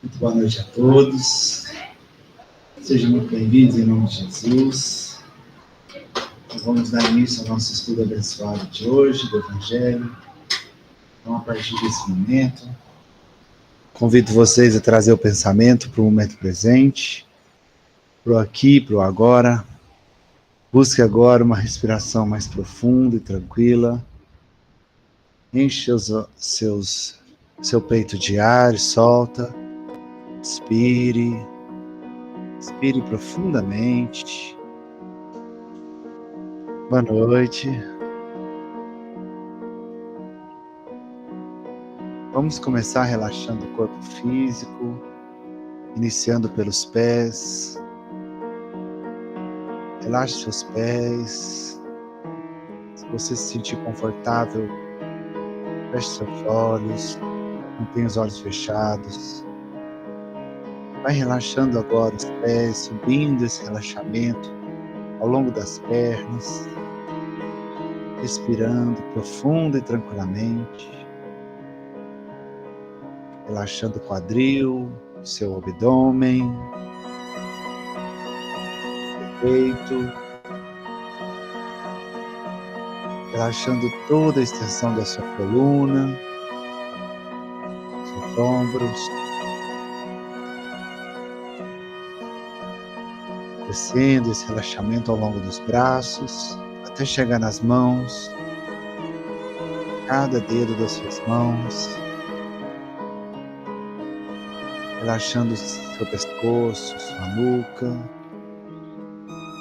Muito boa noite a todos. Sejam muito bem-vindos em nome de Jesus. Vamos dar início ao nosso estudo abençoado de hoje, do Evangelho. Então, a partir desse momento, convido vocês a trazer o pensamento para o momento presente, para o aqui, para o agora. Busque agora uma respiração mais profunda e tranquila. Enche seu peito de ar e solta. Inspire profundamente. Boa noite. Vamos começar relaxando o corpo físico, iniciando pelos pés. Relaxe seus pés. Se você se sentir confortável, feche seus olhos, mantenha os olhos fechados. Vai relaxando agora os pés, subindo esse relaxamento ao longo das pernas, respirando profundo e tranquilamente, relaxando o quadril, o seu abdômen, o peito, relaxando toda a extensão da sua coluna, seus ombros, descendo esse relaxamento ao longo dos braços, até chegar nas mãos, cada dedo das suas mãos, relaxando seu pescoço, sua nuca,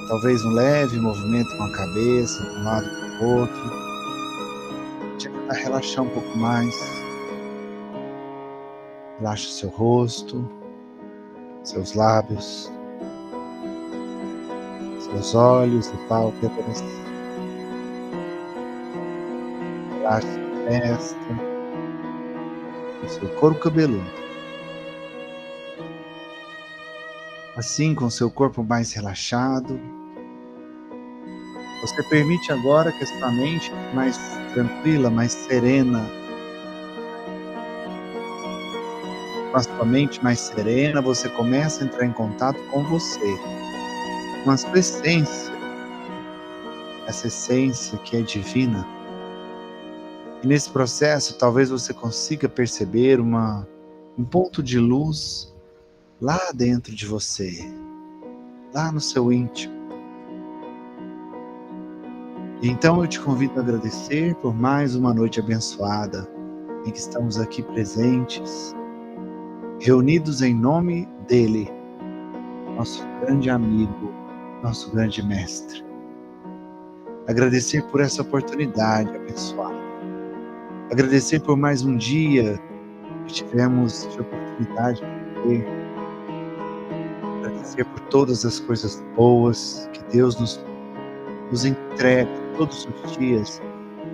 talvez um leve movimento com a cabeça, de um lado para o outro, para relaxar um pouco mais. Relaxe seu rosto, seus lábios, seus olhos e pálpebras. Relaxe sua testa, o seu couro cabeludo. Assim, com seu corpo mais relaxado, você permite agora que a sua mente fique mais tranquila, mais serena. Com a sua mente mais serena, você começa a entrar em contato com você, com a sua essência, essa essência que é divina. E nesse processo, talvez você consiga perceber um ponto de luz lá dentro de você, lá no seu íntimo. E então eu te convido a agradecer por mais uma noite abençoada, em que estamos aqui presentes, reunidos em nome dele, nosso grande amigo, nosso grande mestre. Agradecer por essa oportunidade abençoada. Agradecer por mais um dia que tivemos de oportunidade de ter. Agradecer por todas as coisas boas que Deus nos entrega todos os dias,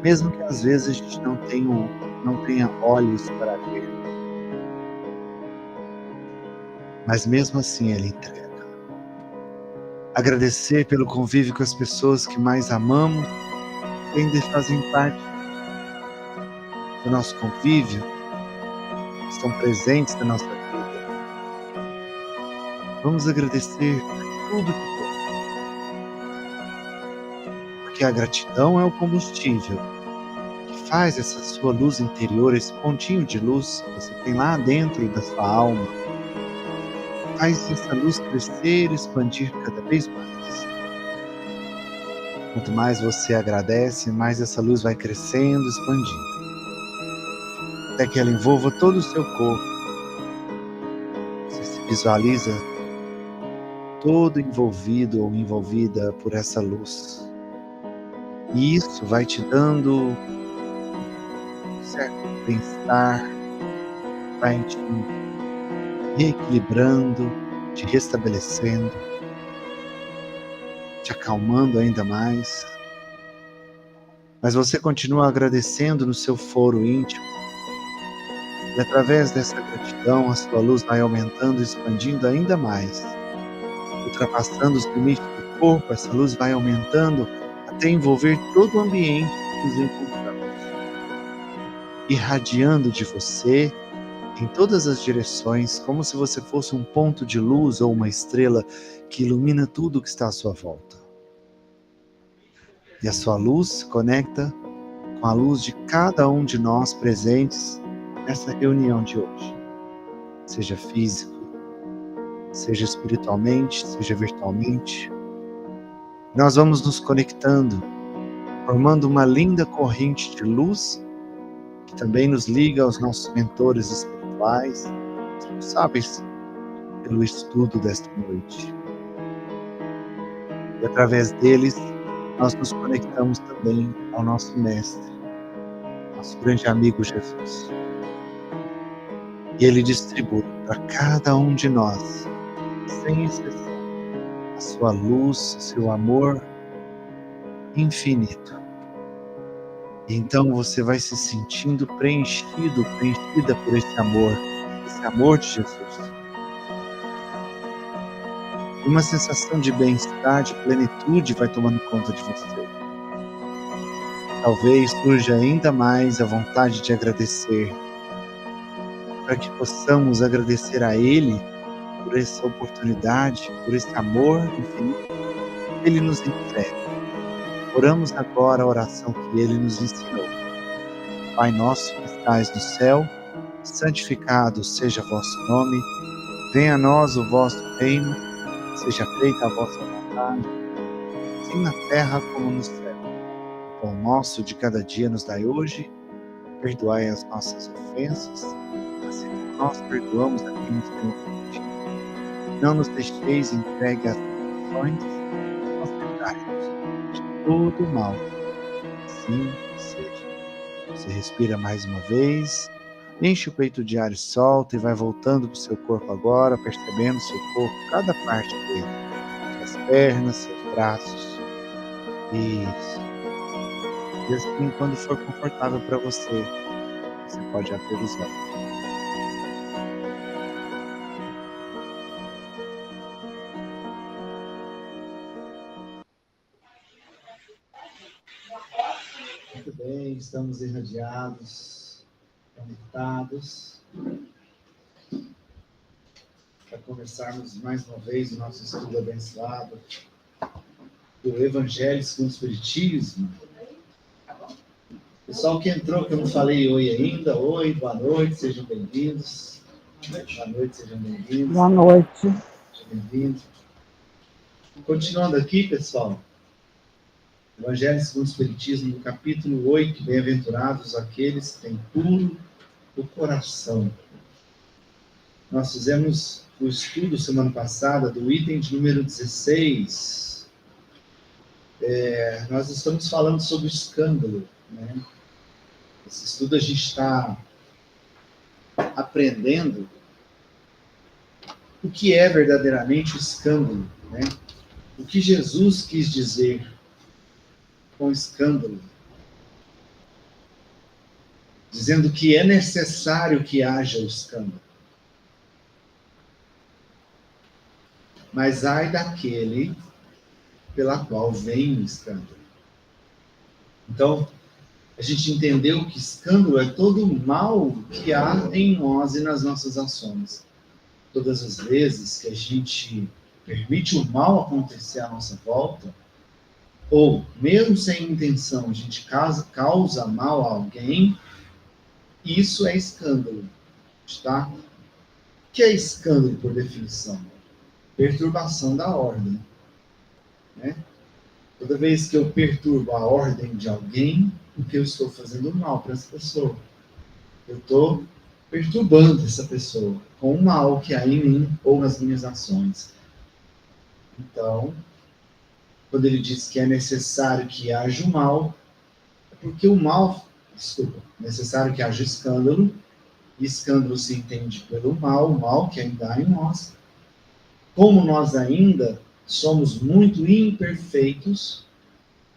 mesmo que às vezes a gente não tenha olhos para ver. Mas mesmo assim Ele entrega. Agradecer pelo convívio com as pessoas que mais amamos, que ainda fazem parte do nosso convívio, estão presentes na nossa vida. Vamos agradecer por tudo que temos. Porque a gratidão é o combustível que faz essa sua luz interior, esse pontinho de luz que você tem lá dentro da sua alma, faz essa luz crescer e expandir cada vez mais. Quanto mais você agradece, mais essa luz vai crescendo, expandindo, até que ela envolva todo o seu corpo. Você se visualiza todo envolvido ou envolvida por essa luz. E isso vai te dando um certo bem-estar, vai te reequilibrando, te restabelecendo, te acalmando ainda mais. Mas você continua agradecendo no seu foro íntimo. E através dessa gratidão, a sua luz vai aumentando e expandindo ainda mais. Ultrapassando os limites do corpo, essa luz vai aumentando até envolver todo o ambiente que nos encontramos. Irradiando de você, em todas as direções, como se você fosse um ponto de luz ou uma estrela que ilumina tudo que está à sua volta. E a sua luz se conecta com a luz de cada um de nós presentes nessa reunião de hoje. Seja físico, seja espiritualmente, seja virtualmente. Nós vamos nos conectando, formando uma linda corrente de luz que também nos liga aos nossos mentores espirituais, responsáveis pelo estudo desta noite. E através deles, nós nos conectamos também ao nosso Mestre, nosso grande amigo Jesus. E Ele distribui para cada um de nós, sem exceção, a sua luz, seu amor infinito. E então você vai se sentindo preenchido, preenchida por esse amor de Jesus. E uma sensação de bem-estar, de plenitude vai tomando conta de você. Talvez surja ainda mais a vontade de agradecer, para que possamos agradecer a Ele por essa oportunidade, por esse amor infinito que Ele nos entrega. Oramos agora a oração que Ele nos ensinou. Pai nosso que estais no céu, santificado seja o vosso nome, venha a nós o vosso reino, seja feita a vossa vontade, assim na terra como no céu. O pão nosso de cada dia nos dai hoje, perdoai as nossas ofensas, assim como nós perdoamos a quem nos tem ofendido. Não nos deixeis entregue às tentações, mas livrai-nos de todo o mal. Assim seja. Você respira mais uma vez, enche o peito de ar e solta e vai voltando para o seu corpo agora, percebendo seu corpo, cada parte dele. Suas pernas, seus braços. Isso. E assim, quando for confortável para você, você pode abrir os olhos. Muito bem, estamos irradiados, conectados, para começarmos mais uma vez o nosso estudo abençoado do Evangelho segundo o Espiritismo. Pessoal que entrou, que eu não falei oi ainda, oi, boa noite, sejam bem-vindos. Boa noite, sejam bem-vindos. Boa noite. Sejam bem-vindos. Continuando aqui, pessoal, Evangelho segundo o Espiritismo, no capítulo 8, bem-aventurados aqueles que têm puro o coração. Nós fizemos o estudo semana passada do item de número 16. Nós estamos falando sobre o escândalo, né? Esse estudo a gente está aprendendo o que é verdadeiramente o escândalo, né? O que Jesus quis dizer com escândalo, dizendo que é necessário que haja o escândalo. Mas ai daquele pela qual vem o escândalo. Então, a gente entendeu que escândalo é todo o mal que há em nós e nas nossas ações. Todas as vezes que a gente permite o mal acontecer à nossa volta, ou mesmo sem intenção, a gente causa mal a alguém, isso é escândalo, tá? O que é escândalo por definição? Perturbação da ordem, né? Toda vez que eu perturbo a ordem de alguém, porque eu estou fazendo mal para essa pessoa. Eu estou perturbando essa pessoa com o mal que há em mim ou nas minhas ações. Então, quando ele diz que é necessário que haja o mal, é porque o mal, necessário que haja escândalo, e escândalo se entende pelo mal, o mal que ainda há em nós. Como nós ainda somos muito imperfeitos,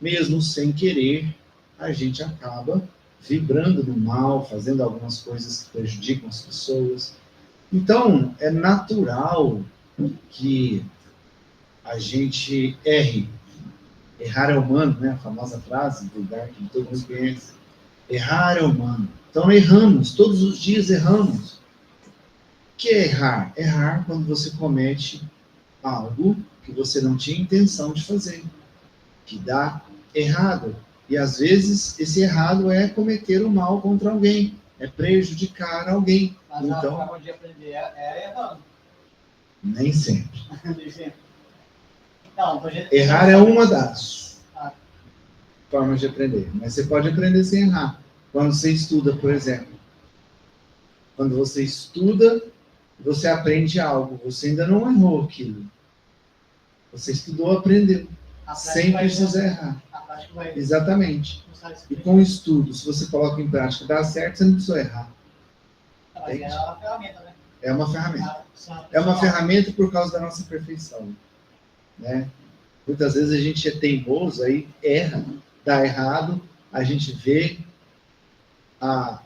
mesmo sem querer, a gente acaba vibrando no mal, fazendo algumas coisas que prejudicam as pessoas. Então, é natural que a gente erre. Errar é humano, né? A famosa frase vulgar que todo mundo conhece. Errar é humano. Então, erramos, todos os dias erramos. que é errar? Errar quando você comete algo que você não tinha intenção de fazer, que dá errado. E às vezes esse errado é cometer o mal contra alguém, é prejudicar alguém. Mas então, a forma de aprender é errando. Nem sempre. Não, errar é uma das formas de aprender, mas você pode aprender sem errar. Quando você estuda, por exemplo, quando você estuda, você aprende algo, você ainda não errou aquilo. Você estudou, aprendeu, sem precisar errar. Exatamente. E com o estudo, se você coloca em prática, dá certo, você não precisa errar. Mas é uma ferramenta, né? É uma ferramenta. É uma ferramenta por causa da nossa perfeição, né? Muitas vezes a gente é teimoso, aí erra, dá errado, a gente vê a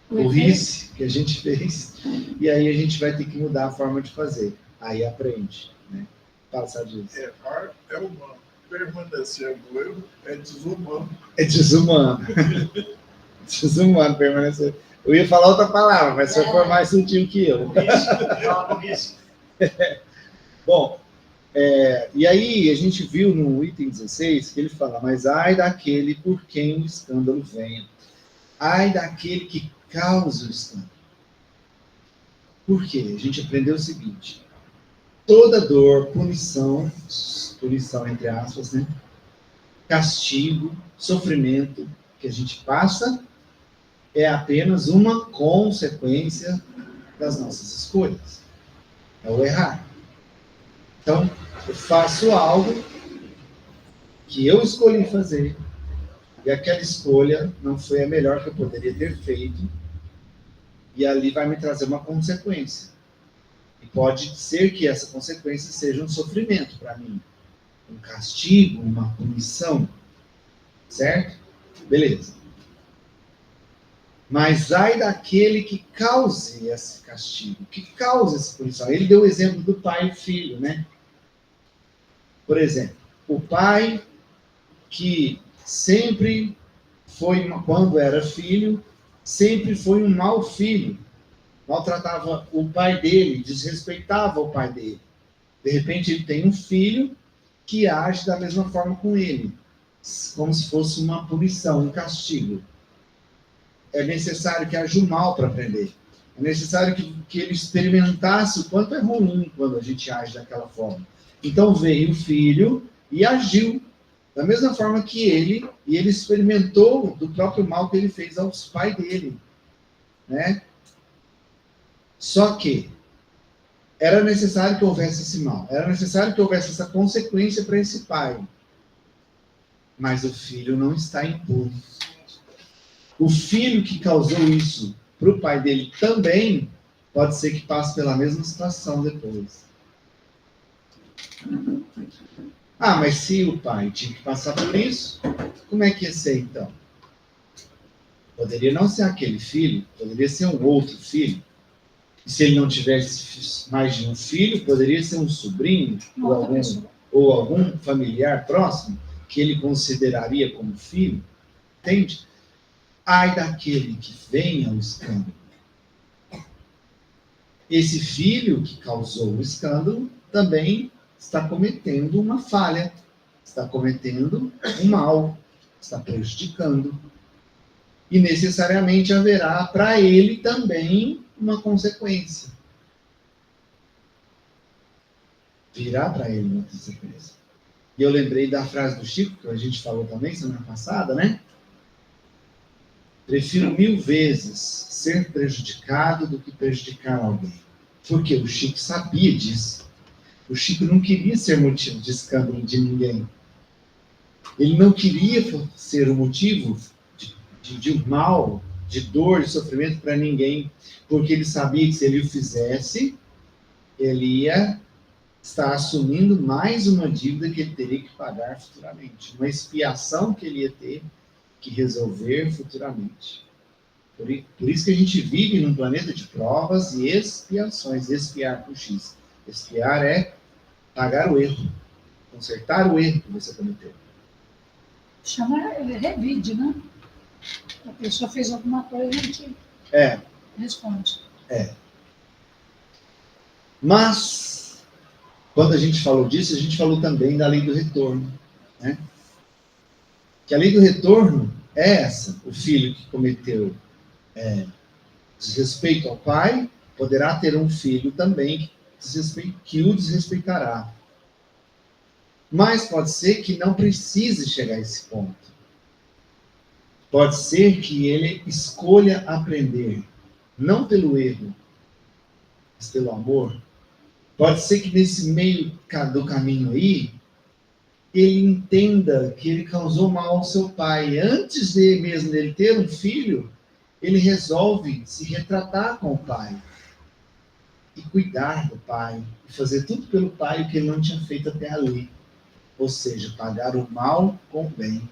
burrice que a gente fez, e aí a gente vai ter que mudar a forma de fazer. Aí aprende, né? Passar disso. Errar é humano. Permanecer no erro é desumano. É desumano. Desumano permanecer. Eu ia falar outra palavra, mas você foi mais sutil que eu. Bom, e aí a gente viu no item 16 que ele fala, mas ai daquele por quem o escândalo venha. Ai daquele que causa o escândalo. Por quê? A gente aprendeu o seguinte, toda dor, punição entre aspas, né? Castigo, sofrimento que a gente passa é apenas uma consequência das nossas escolhas. É o errar. Então, eu faço algo que eu escolhi fazer e aquela escolha não foi a melhor que eu poderia ter feito e ali vai me trazer uma consequência. E pode ser que essa consequência seja um sofrimento para mim, um castigo, uma punição, certo? Beleza. Mas ai daquele que cause esse castigo, que cause essa punição. Ele deu o exemplo do pai e filho, né? Por exemplo, o pai que sempre foi, quando era filho, sempre foi um mau filho. Maltratava o pai dele, desrespeitava o pai dele. De repente ele tem um filho que age da mesma forma com ele, como se fosse uma punição, um castigo. É necessário que haja o mal para aprender. É necessário que ele experimentasse o quanto é ruim quando a gente age daquela forma. Então veio o filho e agiu da mesma forma que ele, e ele experimentou do próprio mal que ele fez aos pais dele, né? Só que era necessário que houvesse esse mal, era necessário que houvesse essa consequência para esse pai. Mas o filho não está impune. O filho que causou isso para o pai dele também pode ser que passe pela mesma situação depois. Ah, mas se o pai tinha que passar por isso, como é que ia ser então? Poderia não ser aquele filho, poderia ser um outro filho. E se ele não tivesse mais de um filho, poderia ser um sobrinho ou algum familiar próximo que ele consideraria como filho. Entende? Ai daquele que venha o escândalo. Esse filho que causou o escândalo também está cometendo uma falha, está cometendo um mal, está prejudicando. E necessariamente haverá para ele também uma consequência. Virá para ele uma consequência. E eu lembrei da frase do Chico, que a gente falou também semana passada, né? Prefiro 1000 vezes ser prejudicado do que prejudicar alguém. Porque o Chico sabia disso. O Chico não queria ser motivo de escândalo de ninguém. Ele não queria ser o motivo de mal, de dor, de sofrimento para ninguém. Porque ele sabia que se ele o fizesse, ele ia estar assumindo mais uma dívida que ele teria que pagar futuramente. Uma expiação que ele ia ter que resolver futuramente. Por isso que a gente vive num planeta de provas e expiações. Expiar com X. Expiar é pagar o erro. Consertar o erro que você cometeu. Chama revide, né? A pessoa fez alguma coisa e a gente responde. Mas, quando a gente falou disso, a gente falou também da lei do retorno, né? Que a lei do retorno é essa: o filho que cometeu desrespeito ao pai poderá ter um filho também que o desrespeitará. Mas pode ser que não precise chegar a esse ponto. Pode ser que ele escolha aprender, não pelo erro, mas pelo amor. Pode ser que nesse meio do caminho aí, ele entenda que ele causou mal ao seu pai. Antes mesmo dele ter um filho, ele resolve se retratar com o pai. E cuidar do pai. E fazer tudo pelo pai, o que ele não tinha feito até ali. Ou seja, pagar o mal com o bem.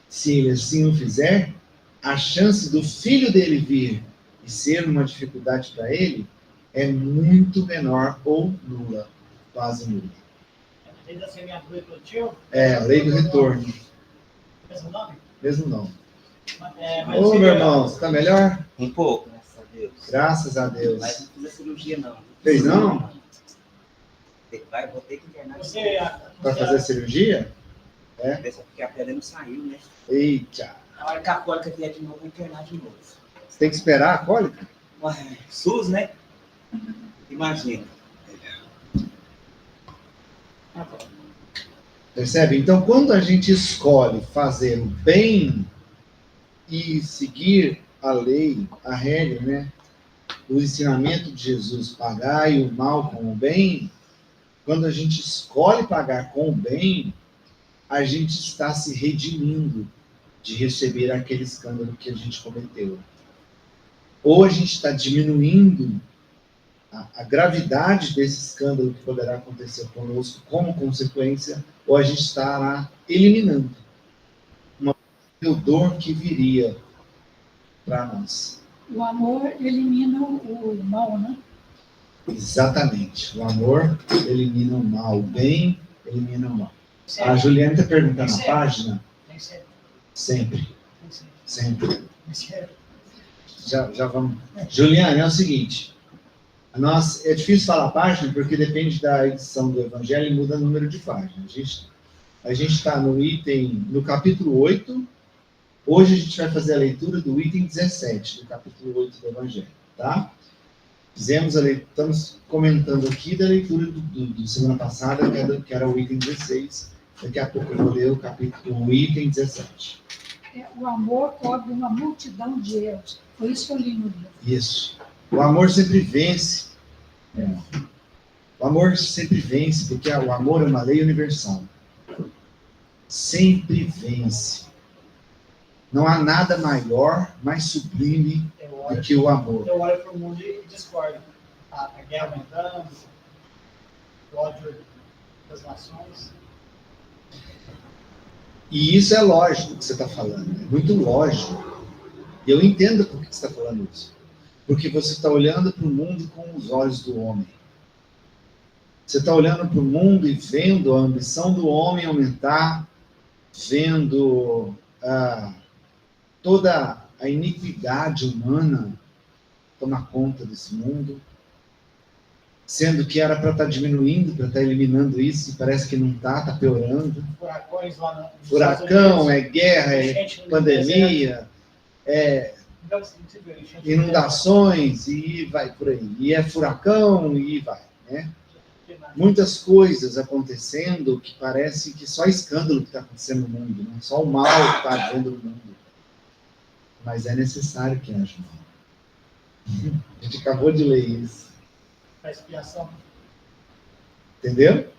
Se ele assim o fizer, a chance do filho dele vir e ser uma dificuldade para ele é muito menor ou nula, quase nula. Lei da semeadura do tio? É, a lei do retorno. Mesmo nome? Mesmo não. Mas Ô, seria- meu irmão, você tá melhor? Um pouco, graças a Deus. Graças a Deus. Mas não fiz a cirurgia, não. Fez não? Vou ter que internar. Você, Para fazer a cirurgia? Só porque a pedra não saiu, né? Eita. A hora que a cólica vier de novo, vou internar de novo. Você tem que esperar a cólica? Ué, SUS, né? Imagina. Percebe? Então, quando a gente escolhe fazer o bem e seguir a lei, a regra, né? O ensinamento de Jesus, pagar o mal com o bem, quando a gente escolhe pagar com o bem, a gente está se redimindo de receber aquele escândalo que a gente cometeu. Ou a gente está diminuindo a gravidade desse escândalo que poderá acontecer conosco como consequência, ou a gente estará eliminando uma dor que viria para nós. O amor elimina o mal, né? Exatamente. O amor elimina o mal. O bem elimina o mal. A Sempre. Juliana está perguntando na Sempre. página. Tem que ser. Sempre. Tem que ser. Sempre. Tem que ser. Já vamos. Juliana, é o seguinte. É difícil falar a página porque depende da edição do Evangelho e muda o número de páginas. A gente está no capítulo 8. Hoje a gente vai fazer a leitura do item 17, do capítulo 8 do Evangelho, tá? Estamos comentando aqui da leitura do semana passada, que era o item 16. Daqui a pouco eu vou ler o item 17. O amor cobre uma multidão de erros. Foi isso que eu li no livro. Isso. O amor sempre vence. O amor sempre vence, porque o amor é uma lei universal. Sempre vence. Não há nada maior, mais sublime do que o amor. Eu olho para o mundo e discordo. A guerra aumentando, o ódio das nações. E isso é lógico que você está falando. É muito lógico. E eu entendo por que você está falando isso. Porque você está olhando para o mundo com os olhos do homem. Você está olhando para o mundo e vendo a ambição do homem aumentar, vendo toda a iniquidade humana tomar conta desse mundo, sendo que era para estar diminuindo, para estar eliminando isso, e parece que não está piorando. Furacões lá no Furacão, é guerra, é enchente no pandemia, é deserto. inundações, e vai por aí. E é furacão, e vai, né? Muitas coisas acontecendo que parece que só escândalo que está acontecendo no mundo, né? Só o mal que está havendo no mundo. Mas é necessário que haja mal. A gente acabou de ler isso. Para expiação. Entendeu?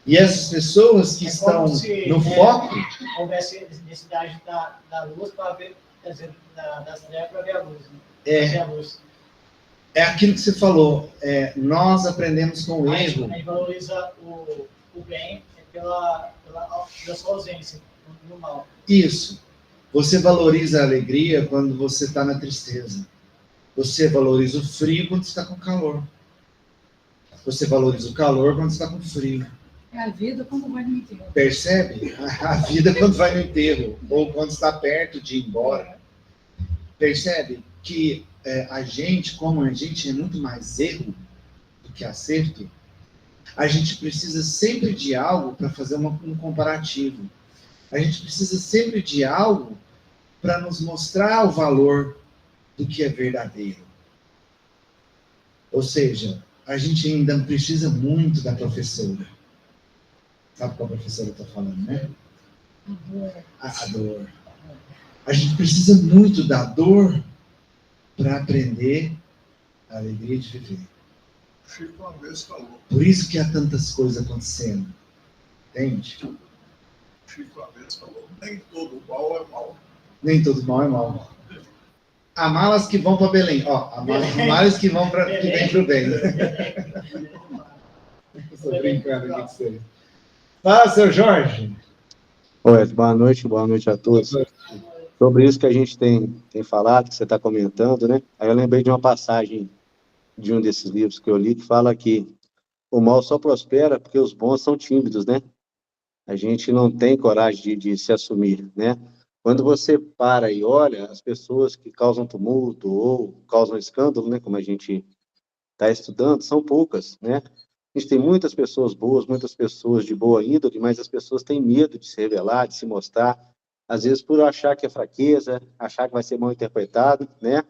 E essas pessoas que estão no foco, Houvesse necessidade da luz para ver, quer dizer, das trevas para ver a luz. Né? É. Ver a luz. é aquilo que você falou. Nós aprendemos com o A erro. gente valoriza o bem pela sua ausência no mal. Isso. Você valoriza a alegria quando você está na tristeza. Você valoriza o frio quando está com calor. Você valoriza o calor quando está com frio. É a vida quando vai no enterro. Percebe? A vida quando vai no enterro, ou quando está perto de ir embora. Percebe que a gente, como a gente é muito mais erro, que é acerto, a gente precisa sempre de algo para fazer um comparativo. A gente precisa sempre de algo para nos mostrar o valor do que é verdadeiro. Ou seja, a gente ainda precisa muito da professora. Sabe qual a professora está falando, né? A dor. A gente precisa muito da dor para aprender a alegria de viver. Chico uma vez falou. Por isso que há tantas coisas acontecendo. Entende? Chico uma vez falou. Nem todo mal é mal. Nem todo mal é mal. Há malas que vão para Belém. Ó, há malas que vêm para o bem. Estou brincando aqui com você. Fala, seu Jorge. Oi, boa noite a todos. Sobre isso que a gente tem falado, que você está comentando, né? Aí eu lembrei de uma passagem de um desses livros que eu li, que fala que o mal só prospera porque os bons são tímidos, né? A gente não tem coragem de se assumir, né? Quando você para e olha, as pessoas que causam tumulto ou causam escândalo, né? Como a gente está estudando, são poucas, né? A gente tem muitas pessoas boas, muitas pessoas de boa índole, mas as pessoas têm medo de se revelar, de se mostrar, às vezes por achar que é fraqueza, achar que vai ser mal interpretado, né?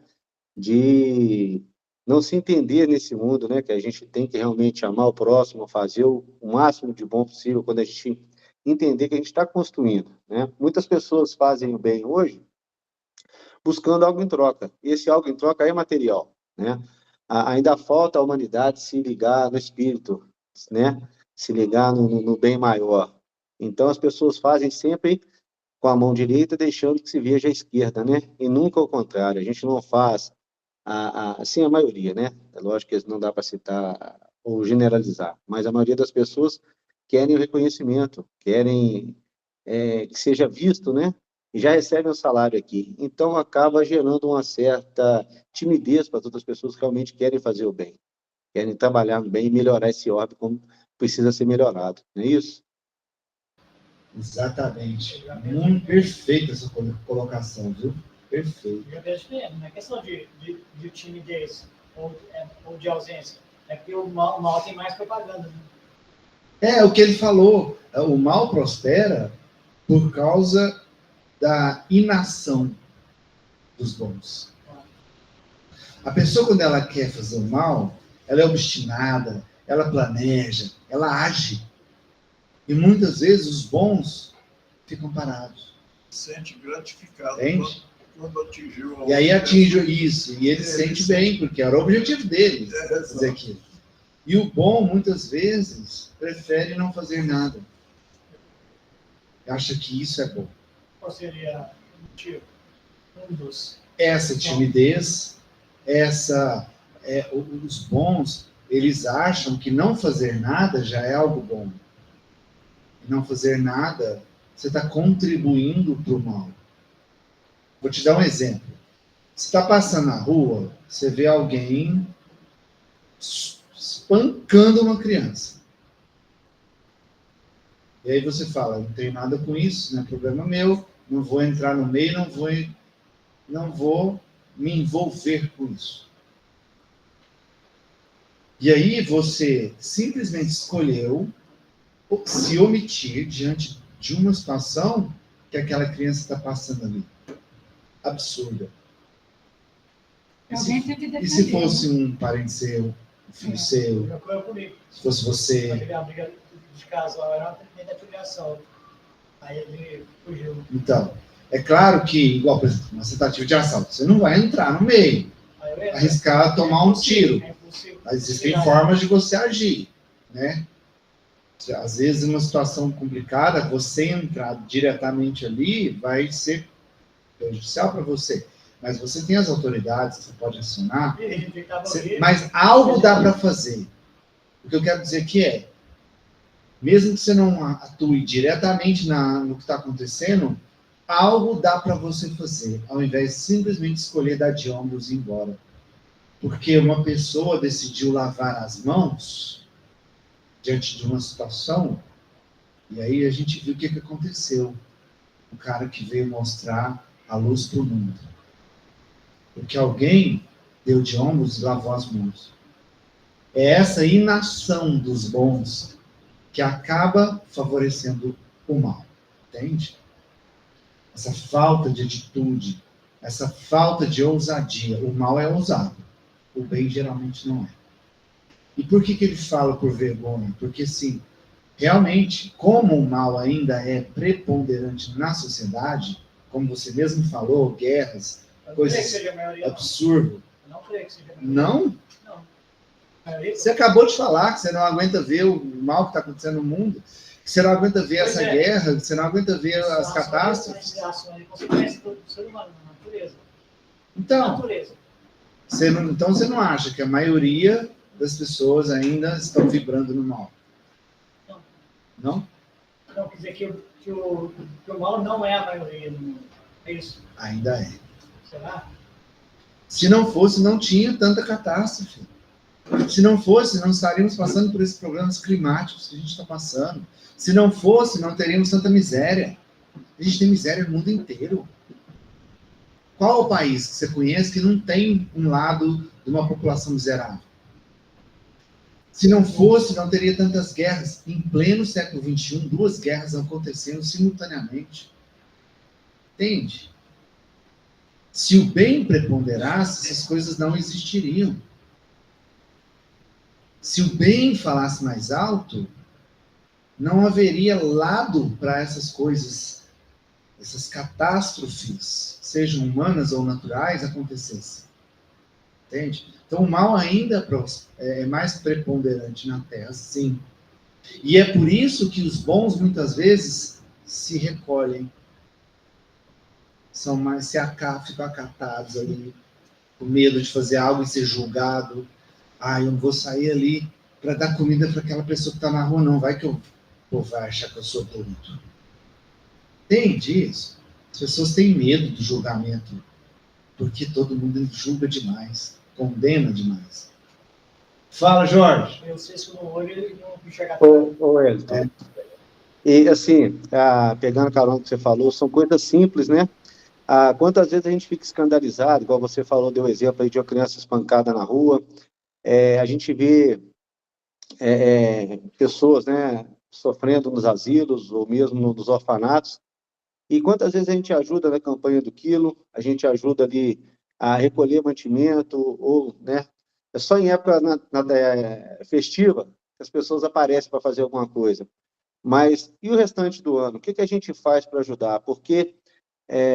De não se entender nesse mundo, né? Que a gente tem que realmente amar o próximo, fazer o máximo de bom possível quando a gente entender que a gente está construindo, né? Muitas pessoas fazem o bem hoje buscando algo em troca. E esse algo em troca é material, né? Ainda falta a humanidade se ligar no espírito, né? Se ligar no bem maior. Então, as pessoas fazem sempre com a mão direita, deixando que se veja a esquerda, né? E nunca o contrário. A gente não faz, assim, a maioria, né? É lógico que não dá para citar ou generalizar, mas a maioria das pessoas querem o reconhecimento, querem que seja visto, né? E já recebem o salário aqui. Então, acaba gerando uma certa timidez para todas as pessoas que realmente querem fazer o bem, querem trabalhar no bem e melhorar esse orbe como precisa ser melhorado. Não é isso? Exatamente. Muito perfeita essa colocação, viu? Perfeito. Eu vejo que não é questão de timidez ou de ausência. É que o mal tem mais propaganda. Né? É o que ele falou. O mal prospera por causa da inação dos bons. A pessoa, quando ela quer fazer o mal, ela é obstinada, ela planeja, ela age. E muitas vezes os bons ficam parados. Sente gratificado quando atingiu. E aí atinge isso. E ele se sente bem, porque era o objetivo dele fazer aquilo. E o bom, muitas vezes, prefere não fazer nada. Acha que isso é bom. Qual seria o motivo? Um dos. Essa timidez, os bons, eles acham que não fazer nada já é algo bom. E não fazer nada, você está contribuindo para o mal. Vou te dar um exemplo. Você está passando na rua, você vê alguém espancando uma criança. E aí você fala, não tenho nada com isso, não é problema meu, não vou entrar no meio, não vou me envolver com isso. E aí você simplesmente escolheu se omitir diante de uma situação que aquela criança está passando ali. Absurda. E se fosse um parente seu, um filho seu, se fosse você... A briga de casal era uma primeira filiação. Aí ele fugiu. Então, é claro que, igual, por exemplo, uma tentativa de assalto, você não vai entrar no meio, arriscar tomar um tiro. Mas existem formas de você agir, né? Às vezes, numa situação complicada, você entrar diretamente ali vai ser prejudicial para você. Mas você tem as autoridades, você pode acionar. Mas algo dá para fazer. O que eu quero dizer aqui é, mesmo que você não atue diretamente no que está acontecendo, algo dá para você fazer, ao invés de simplesmente escolher dar de ombros e ir embora. Porque uma pessoa decidiu lavar as mãos diante de uma situação, e aí a gente viu o que aconteceu. O cara que veio mostrar a luz para o mundo. Porque alguém deu de ombros e lavou as mãos. É essa inação dos bons que acaba favorecendo o mal, entende? Essa falta de atitude, essa falta de ousadia. O mal é ousado, o bem geralmente não é. E por que ele fala por vergonha? Porque, sim, realmente, como o mal ainda é preponderante na sociedade, como você mesmo falou, guerras, Eu não coisas creio que seja a maioria, não. absurdas. Eu não creio que seja a maioria. Não? Não. A maioria- Você acabou de falar que você não aguenta ver o mal que está acontecendo no mundo, que você não aguenta ver Pois essa é. guerra, que você não aguenta ver as São catástrofes. ações e consequências do ser humano, na natureza. Então, Natureza. então você não acha que a maioria das pessoas ainda estão vibrando no mal? Não. Não? Não, quer dizer que o mal não é a maioria do mundo. É isso. Ainda é. Será? Se não fosse, não tinha tanta catástrofe. Se não fosse, não estaríamos passando por esses problemas climáticos que a gente está passando. Se não fosse, não teríamos tanta miséria. A gente tem miséria no mundo inteiro. Qual o país que você conhece que não tem um lado de uma população miserável? Se não fosse, não teria tantas guerras. Em pleno século XXI, 2 guerras acontecendo simultaneamente. Entende? Se o bem preponderasse, essas coisas não existiriam. Se o bem falasse mais alto, não haveria lado para essas coisas, essas catástrofes, sejam humanas ou naturais, acontecessem. Entende? Então, o mal ainda é mais preponderante na Terra, sim. E é por isso que os bons, muitas vezes, se recolhem. Ficam acatados ali, com medo de fazer algo e ser julgado. Eu não vou sair ali para dar comida para aquela pessoa que está na rua, não. Vai que o povo vai achar que eu sou doido. Entende isso? As pessoas têm medo do julgamento, porque todo mundo julga demais, condena demais. Fala, Jorge. Eu cisco no olho e não enxergar. Ô, Wellington. E, assim, pegando a carona que você falou, são coisas simples, né? Quantas vezes a gente fica escandalizado, igual você falou, deu exemplo aí de uma criança espancada na rua, a gente vê pessoas, né, sofrendo nos asilos ou mesmo nos orfanatos, e quantas vezes a gente ajuda na campanha do quilo, a gente ajuda ali a recolher mantimento, ou, né, é só em época festiva que as pessoas aparecem para fazer alguma coisa. Mas, e o restante do ano? O que a gente faz para ajudar? Porque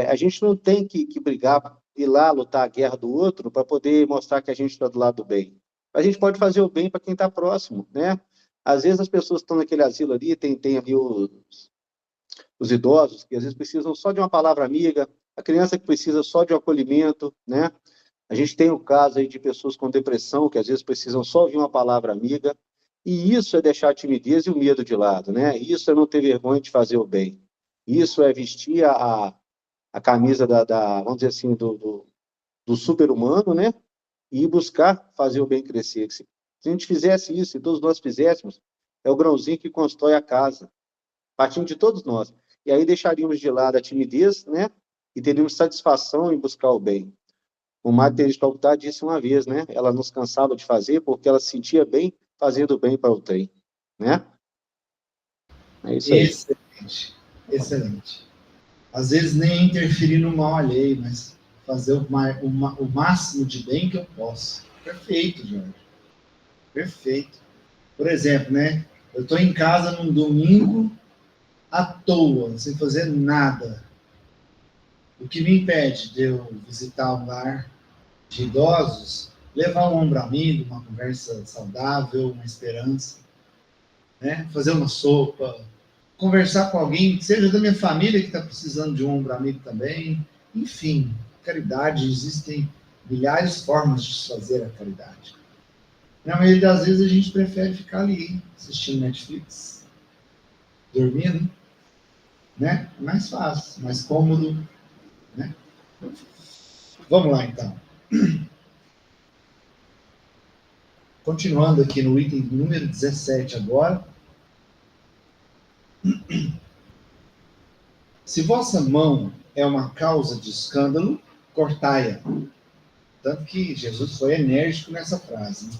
a gente não tem que brigar, ir lá lutar a guerra do outro para poder mostrar que a gente está do lado do bem. A gente pode fazer o bem para quem está próximo, né? Às vezes as pessoas estão naquele asilo ali, tem ali os idosos, que às vezes precisam só de uma palavra amiga, a criança que precisa só de um acolhimento, né? A gente tem o caso aí de pessoas com depressão, que às vezes precisam só ouvir uma palavra amiga, e isso é deixar a timidez e o medo de lado, né? Isso é não ter vergonha de fazer o bem. Isso é vestir a camisa vamos dizer assim, do super-humano, né? E buscar fazer o bem crescer. Se a gente fizesse isso, e todos nós fizéssemos, é o grãozinho que constrói a casa, partindo de todos nós. E aí deixaríamos de lado a timidez, né? E teríamos satisfação em buscar o bem. O Madre Teresa de Calcutá disse uma vez, né? Ela nos cansava de fazer porque ela se sentia bem fazendo bem para o trem, né? É isso aí. Excelente, excelente. Às vezes nem interferir no mal alheio, mas fazer o máximo de bem que eu posso. Perfeito, Jorge. Perfeito. Por exemplo, né? Eu estou em casa num domingo à toa, sem fazer nada. O que me impede de eu visitar um lar de idosos, levar um ombro amigo, uma conversa saudável, uma esperança, né? Fazer uma sopa, conversar com alguém, que seja da minha família que está precisando de um ombro amigo também. Enfim, caridade, existem milhares de formas de fazer a caridade. Na maioria das vezes a gente prefere ficar ali, assistindo Netflix, dormindo, né? É mais fácil, mais cômodo, né? Vamos lá, então. Continuando aqui no item número 17 agora. Se vossa mão é uma causa de escândalo, cortai-a. Tanto que Jesus foi enérgico nessa frase. Né?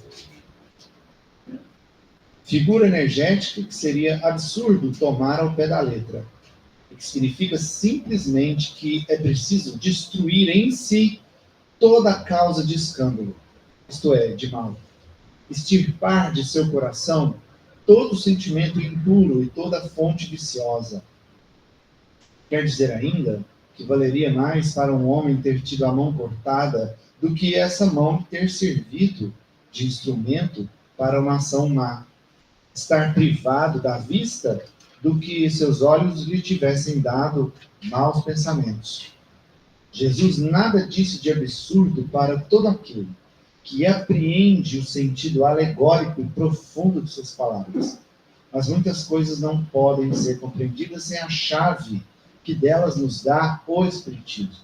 Figura energética que seria absurdo tomar ao pé da letra, que significa simplesmente que é preciso destruir em si toda a causa de escândalo, isto é, de mal. Extirpar de seu coração todo sentimento impuro e toda fonte viciosa. Quer dizer ainda que valeria mais para um homem ter tido a mão cortada do que essa mão ter servido de instrumento para uma ação má. Estar privado da vista do que seus olhos lhe tivessem dado maus pensamentos. Jesus nada disse de absurdo para todo aquele que apreende o sentido alegórico e profundo de suas palavras. Mas muitas coisas não podem ser compreendidas sem a chave que delas nos dá o Espiritismo.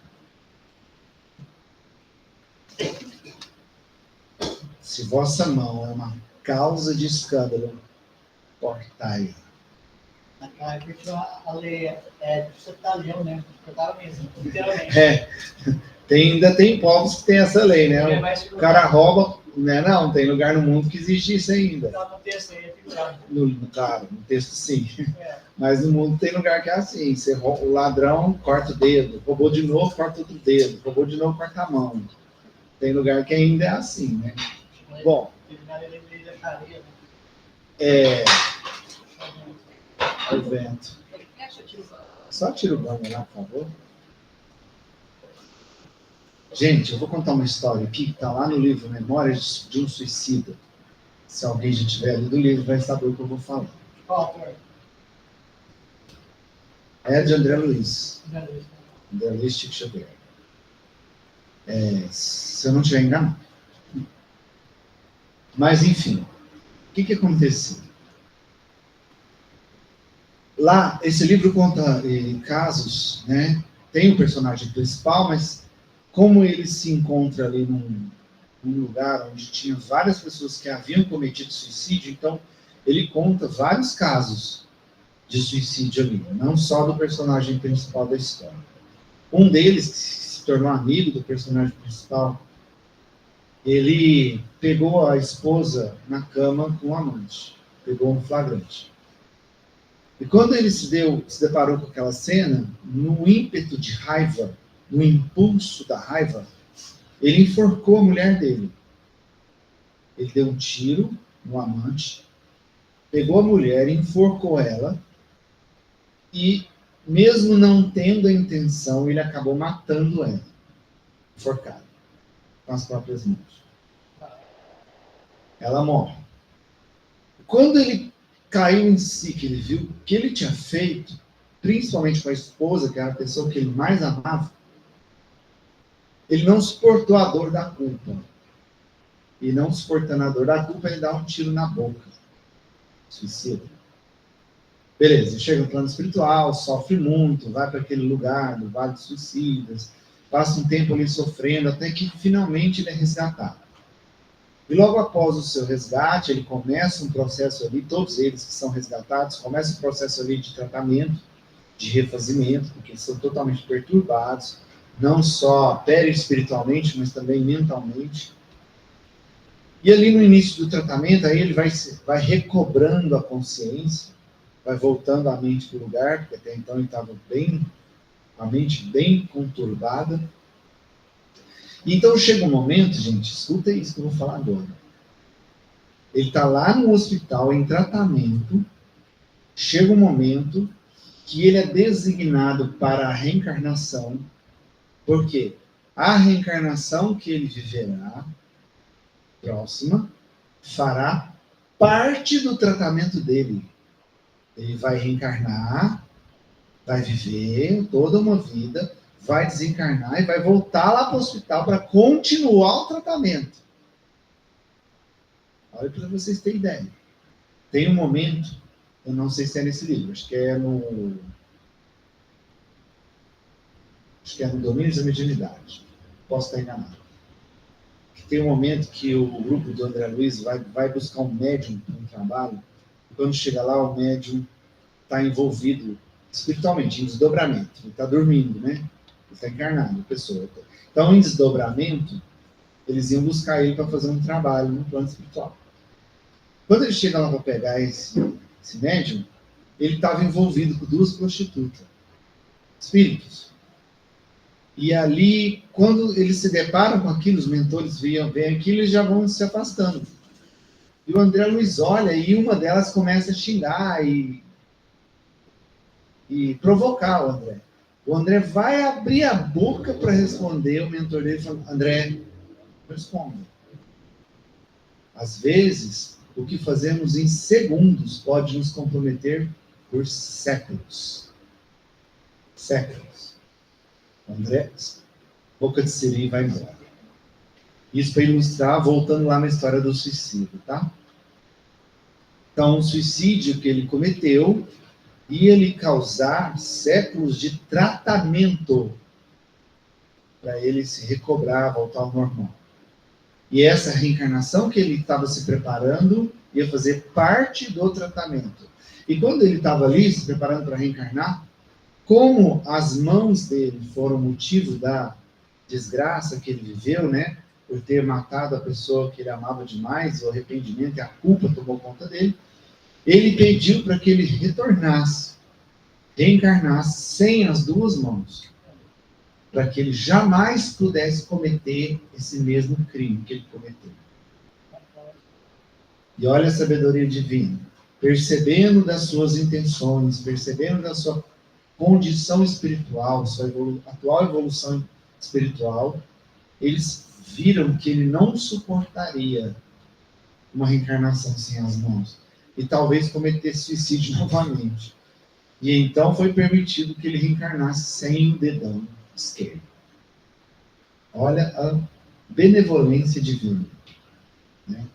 Se vossa mão é uma causa de escândalo, cortai. Naquela época a lei você tá lendo, né? Cortava mesmo, literalmente. Ainda tem povos que tem essa lei, né? Ele vai O cara rouba, né? Não, tem lugar no mundo que existe isso ainda. Tá no texto aí, é figurado. No texto sim. É. Mas no mundo tem lugar que é assim. O ladrão corta o dedo, roubou de novo, corta outro dedo, roubou de novo, corta a mão. Tem lugar que ainda é assim, né? Bom, o vento. Só tira o banho lá, por favor. Gente, eu vou contar uma história aqui que está lá no livro Memórias de um Suicida. Se alguém já tiver lido o livro, vai saber o que eu vou falar. É de André Luiz. André Luiz Chico Xavier. Se eu não estiver enganado. Mas, enfim, o que aconteceu? Lá, esse livro conta casos, né? Tem o personagem principal, mas como ele se encontra ali num lugar onde tinha várias pessoas que haviam cometido suicídio, então ele conta vários casos de suicídio ali, não só do personagem principal da história. Um deles, que se tornou amigo do personagem principal, ele pegou a esposa na cama com o amante, pegou um flagrante. E quando ele se deparou com aquela cena, no ímpeto de raiva, no impulso da raiva, ele enforcou a mulher dele. Ele deu um tiro no amante, pegou a mulher, enforcou ela, e mesmo não tendo a intenção, ele acabou matando ela, enforcada, com as próprias mãos. Ela morre. Quando ele caiu em si, que ele viu o que ele tinha feito, principalmente com a esposa, que era a pessoa que ele mais amava, ele não suportou a dor da culpa. E não suportando a dor da culpa, ele dá um tiro na boca. Suicida. Beleza, chega no plano espiritual, sofre muito, vai para aquele lugar, do Vale dos Suicidas, passa um tempo ali sofrendo, até que finalmente ele é resgatado. E logo após o seu resgate, ele começa um processo ali, todos eles que são resgatados, começa um processo ali de tratamento, de refazimento, porque eles são totalmente perturbados, não só perispiritualmente, mas também mentalmente. E ali no início do tratamento, aí ele vai recobrando a consciência, vai voltando a mente para o lugar, porque até então ele estava a mente bem conturbada. Então chega um momento, gente, escuta isso que eu vou falar agora. Ele está lá no hospital, em tratamento, chega um momento que ele é designado para a reencarnação, porque a reencarnação que ele viverá, próxima, fará parte do tratamento dele. Ele vai reencarnar, vai viver toda uma vida, vai desencarnar e vai voltar lá para o hospital para continuar o tratamento. Olha para vocês terem ideia. Tem um momento, eu não sei se é nesse livro, acho que é no Domínios da Mediunidade. Posso estar enganado. Tem um momento que o grupo do André Luiz vai buscar um médium para um trabalho, e quando chega lá, o médium está envolvido espiritualmente, em desdobramento. Ele está dormindo, né? Ele está encarnado, a pessoa. Então, em desdobramento, eles iam buscar ele para fazer um trabalho no plano espiritual. Quando ele chega lá para pegar esse médium, ele estava envolvido com 2 prostitutas, espíritos. E ali, quando eles se deparam com aquilo, os mentores veem aquilo e já vão se afastando. E o André Luiz olha e uma delas começa a xingar e provocar o André. O André vai abrir a boca para responder, o mentor dele fala, André, responda. Às vezes, o que fazemos em segundos pode nos comprometer por séculos. Séculos. André, boca de siri vai embora. Isso para ilustrar, voltando lá na história do suicídio, tá? Então, o suicídio que ele cometeu ia lhe causar séculos de tratamento para ele se recobrar, voltar ao normal. E essa reencarnação que ele estava se preparando ia fazer parte do tratamento. E quando ele estava ali se preparando para reencarnar, como as mãos dele foram motivo da desgraça que ele viveu, né? Por ter matado a pessoa que ele amava demais, o arrependimento e a culpa tomou conta dele, ele pediu para que ele retornasse, reencarnasse sem as 2 mãos, para que ele jamais pudesse cometer esse mesmo crime que ele cometeu. E olha a sabedoria divina, percebendo das suas intenções, percebendo da sua condição espiritual, sua atual evolução espiritual, eles viram que ele não suportaria uma reencarnação sem as mãos. E talvez cometesse suicídio novamente. E então foi permitido que ele reencarnasse sem o dedão esquerdo. Olha a benevolência divina. Né?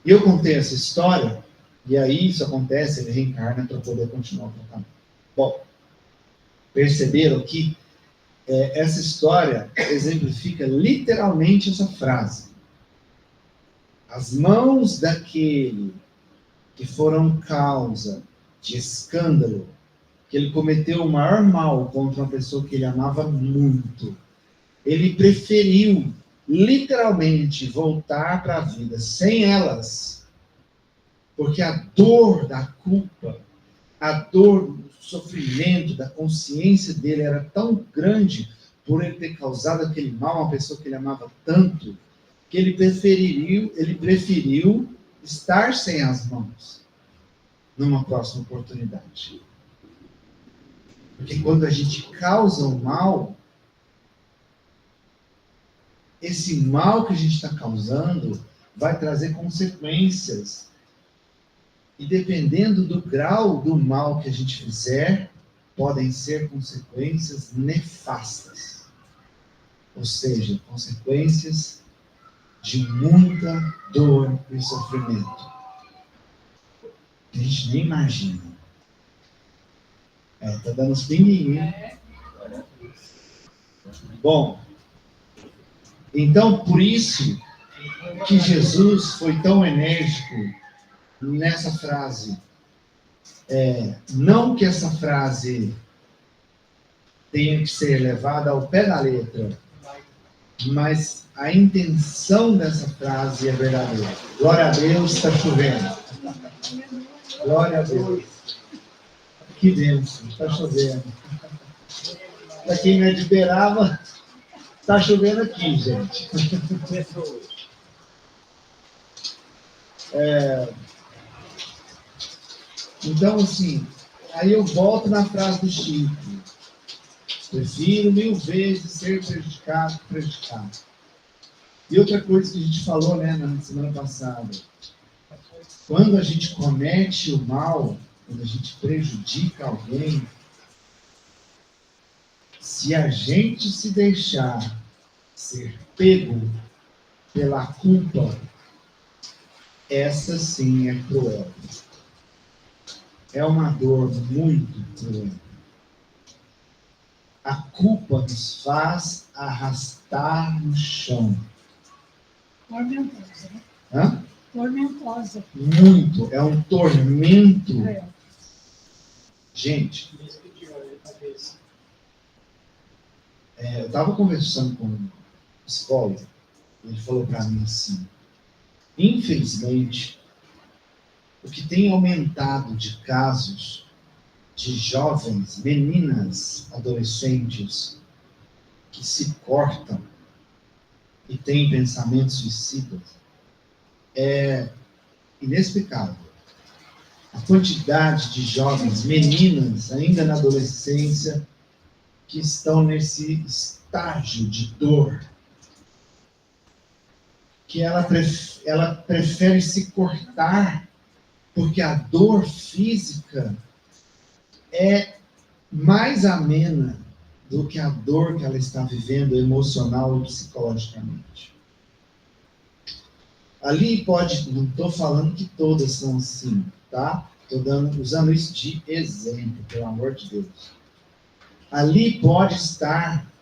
E eu contei essa história, e aí isso acontece, ele reencarna para poder continuar o tratamento. Bom, perceberam que essa história exemplifica literalmente essa frase. As mãos daquele que foram causa de escândalo, que ele cometeu o maior mal contra uma pessoa que ele amava muito, ele preferiu literalmente voltar para a vida sem elas, porque a dor da culpa, a dor do sofrimento, da consciência dele era tão grande por ele ter causado aquele mal a uma pessoa que ele amava tanto, que ele preferiu estar sem as mãos numa próxima oportunidade. Porque quando a gente causa o mal, esse mal que a gente está causando vai trazer consequências. E dependendo do grau do mal que a gente fizer, podem ser consequências nefastas. Ou seja, consequências de muita dor e sofrimento. A gente nem imagina. Tá dando uns pinguinhos. Bom, então por isso que Jesus foi tão enérgico nessa frase. Não que essa frase tenha que ser levada ao pé da letra, mas a intenção dessa frase é verdadeira. Glória a Deus, está chovendo. Glória a Deus. Que bênção, está chovendo. Para quem não é de Beraba, está chovendo aqui, gente. Então, assim, aí eu volto na frase do Chico. Prefiro 1000 vezes ser prejudicado que prejudicado. E outra coisa que a gente falou, né, na semana passada. Quando a gente comete o mal, quando a gente prejudica alguém, se a gente se deixar ser pego pela culpa, essa sim é cruel. É uma dor muito cruel. A culpa nos faz arrastar no chão. Tormentosa, né? Hã? Tormentosa. Muito. É um tormento. Gente, eu estava conversando com um psicólogo, ele falou para mim assim, Infelizmente, o que tem aumentado de casos de jovens, meninas, adolescentes, que se cortam e têm pensamentos suicidas, é inexplicável. A quantidade de jovens, meninas, ainda na adolescência, que estão nesse estágio de dor, que ela prefere se cortar, porque a dor física é mais amena do que a dor que ela está vivendo emocional e psicologicamente. Ali pode, não estou falando que todas são assim, tá? Estou usando isso de exemplo, pelo amor de Deus. Ali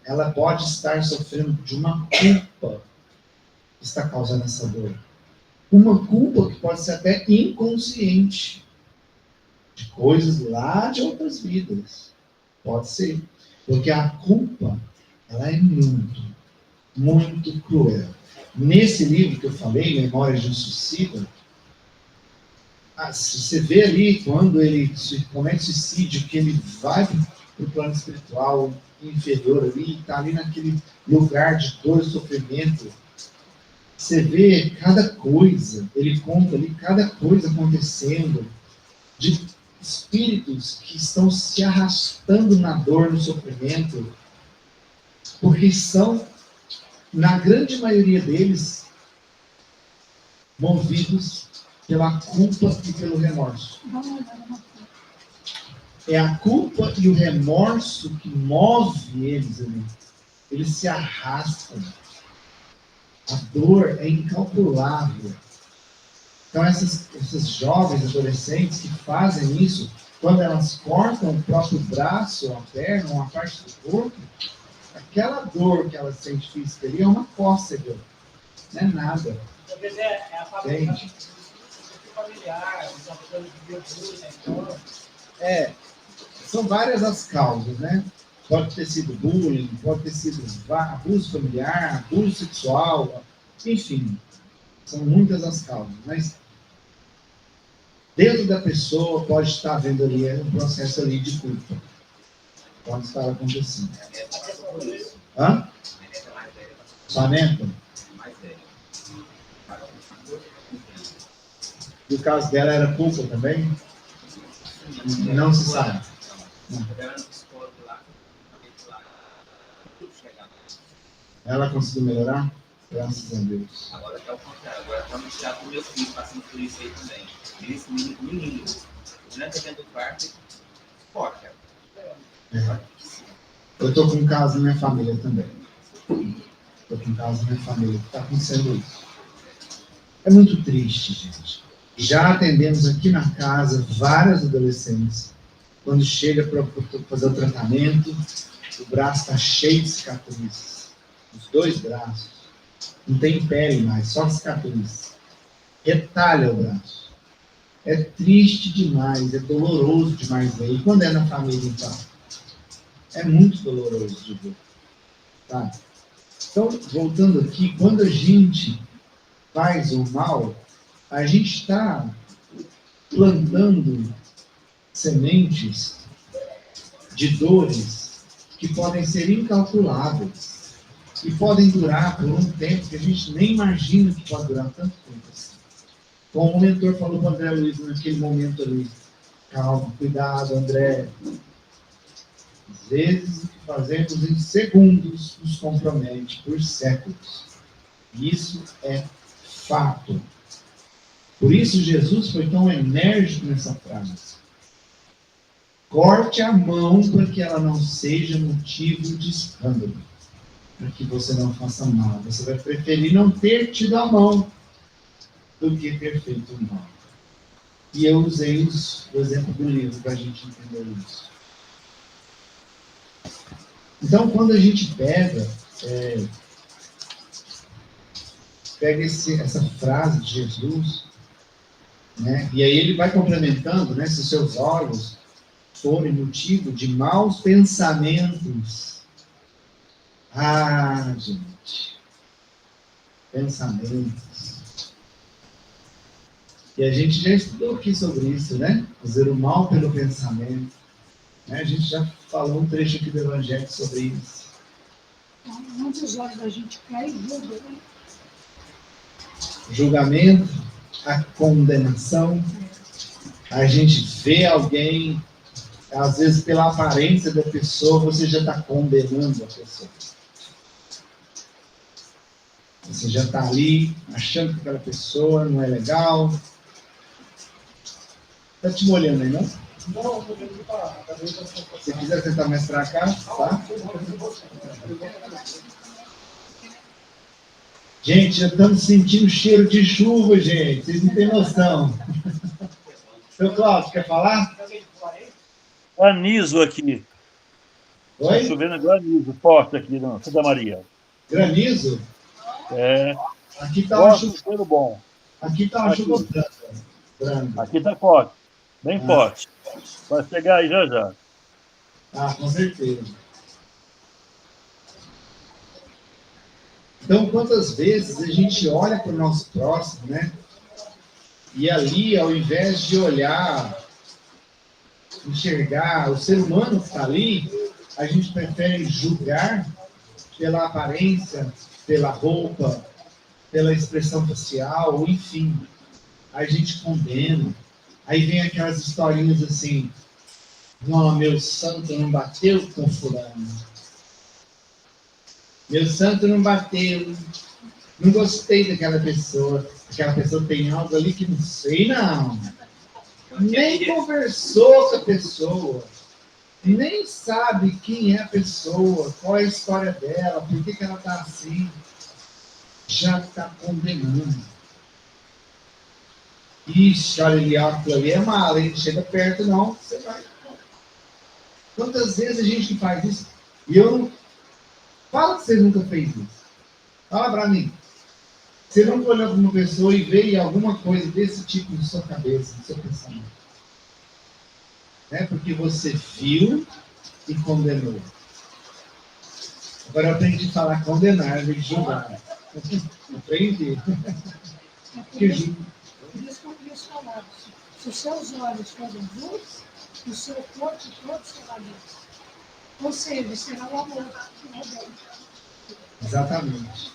ela pode estar sofrendo de uma culpa que está causando essa dor. Uma culpa que pode ser até inconsciente, de coisas lá de outras vidas. Pode ser. Porque a culpa, ela é muito, muito cruel. Nesse livro que eu falei, Memórias de um Suicida, você vê ali, quando ele comete suicídio, que ele vai para o plano espiritual inferior ali, está ali naquele lugar de dor e sofrimento. Você vê cada coisa, ele conta ali cada coisa acontecendo, de espíritos que estão se arrastando na dor, no sofrimento, porque são, na grande maioria deles, movidos pela culpa e pelo remorso. É a culpa e o remorso que move eles ali. Eles se arrastam. A dor é incalculável. Então, essas jovens, adolescentes que fazem isso, quando elas cortam o próprio braço, a perna, uma parte do corpo, aquela dor que ela sente física ali é uma cócega. Não é nada. Às vezes é a família familiar, são pessoas que vivem então. São várias as causas, né? Pode ter sido bullying, pode ter sido abuso familiar, abuso sexual, enfim, são muitas as causas. Mas dentro da pessoa pode estar havendo ali um processo ali de culpa. Pode estar acontecendo. Hã? Sua neta? E o caso dela era culpa também? Não se sabe. Ela conseguiu melhorar? Graças a Deus. Agora está ao contrário. Agora estamos já com meu filho passando por isso aí também. Esse menino, durante dentro do quarto, forte. Eu estou com um caso na minha família também. Estou com um caso na minha família que está acontecendo isso. É muito triste, gente. Já atendemos aqui na casa várias adolescentes. Quando chega para fazer o tratamento, o braço está cheio de cicatrizes. Os dois braços. Não tem pele mais, só cicatriz. Retalha o braço. É triste demais, é doloroso demais ver. E quando é na família, então? É muito doloroso de ver. Tá? Então, voltando aqui, quando a gente faz o mal, a gente está plantando sementes de dores que podem ser incalculáveis e podem durar por um tempo que a gente nem imagina que pode durar tanto tempo assim. Como o mentor falou para o André Luiz naquele momento ali, calma, cuidado, André. Às vezes o que fazemos em segundos nos compromete por séculos. Isso é fato. Por isso Jesus foi tão enérgico nessa frase. Corte a mão para que ela não seja motivo de escândalo. Para que você não faça mal. Você vai preferir não ter tido a mão do que ter feito o mal. E eu usei o exemplo do livro para a gente entender isso. Então, quando a gente pega essa frase de Jesus, né, e aí ele vai complementando, né, se os seus olhos forem motivo de maus pensamentos. Ah, gente, pensamentos. E a gente já estudou aqui sobre isso, né? Fazer o mal pelo pensamento. Né? A gente já falou um trecho aqui do Evangelho sobre isso. Onde os olhos da gente caem, julga, né? Julgamento, a condenação. A gente vê alguém, às vezes pela aparência da pessoa, você já está condenando a pessoa. Você já está ali achando que aquela pessoa não é legal. Está te molhando aí, não? Não, eu tô vendo que tá. Se quiser tentar mais pra cá, tá? Gente, já estamos sentindo cheiro de chuva, gente. Vocês não têm noção. Seu Cláudio, quer falar? Granizo aqui. Está Oi? chovendo granizo forte aqui na Santa Maria. Granizo? É. Aqui está uma Forte, chuva. cheiro bom. Aqui está uma Aqui. chuva branca. Aqui está forte. Bem forte. Vai chegar aí já já. Ah, com certeza. Então, quantas vezes a gente olha para o nosso próximo, né? E ali, ao invés de olhar, enxergar o ser humano que está ali, a gente prefere julgar pela aparência, pela roupa, pela expressão facial, enfim. A gente condena. Aí vem aquelas historinhas assim, não, meu santo não bateu com fulano. Meu santo não bateu. Não gostei daquela pessoa. Aquela pessoa tem algo ali que não sei, não. Nem conversou com a pessoa. Nem sabe quem é a pessoa, qual é a história dela, por que ela está assim. Já está condenando. Ixi, olha ali, aquilo ali é mala, hein? Chega perto, não, você vai. Quantas vezes a gente faz isso? E eu não. Fala que você nunca fez isso. Fala pra mim. Você nunca olhou para uma pessoa e veio alguma coisa desse tipo na sua cabeça, no seu pensamento. Né? Porque você viu e condenou. Agora eu aprendi a falar condenar, de julgar. Aprendi. É por isso que eu queria falar. Se os seus olhos forem luz, o seu corpo todo será luz. Ou seja, será o amor. Exatamente.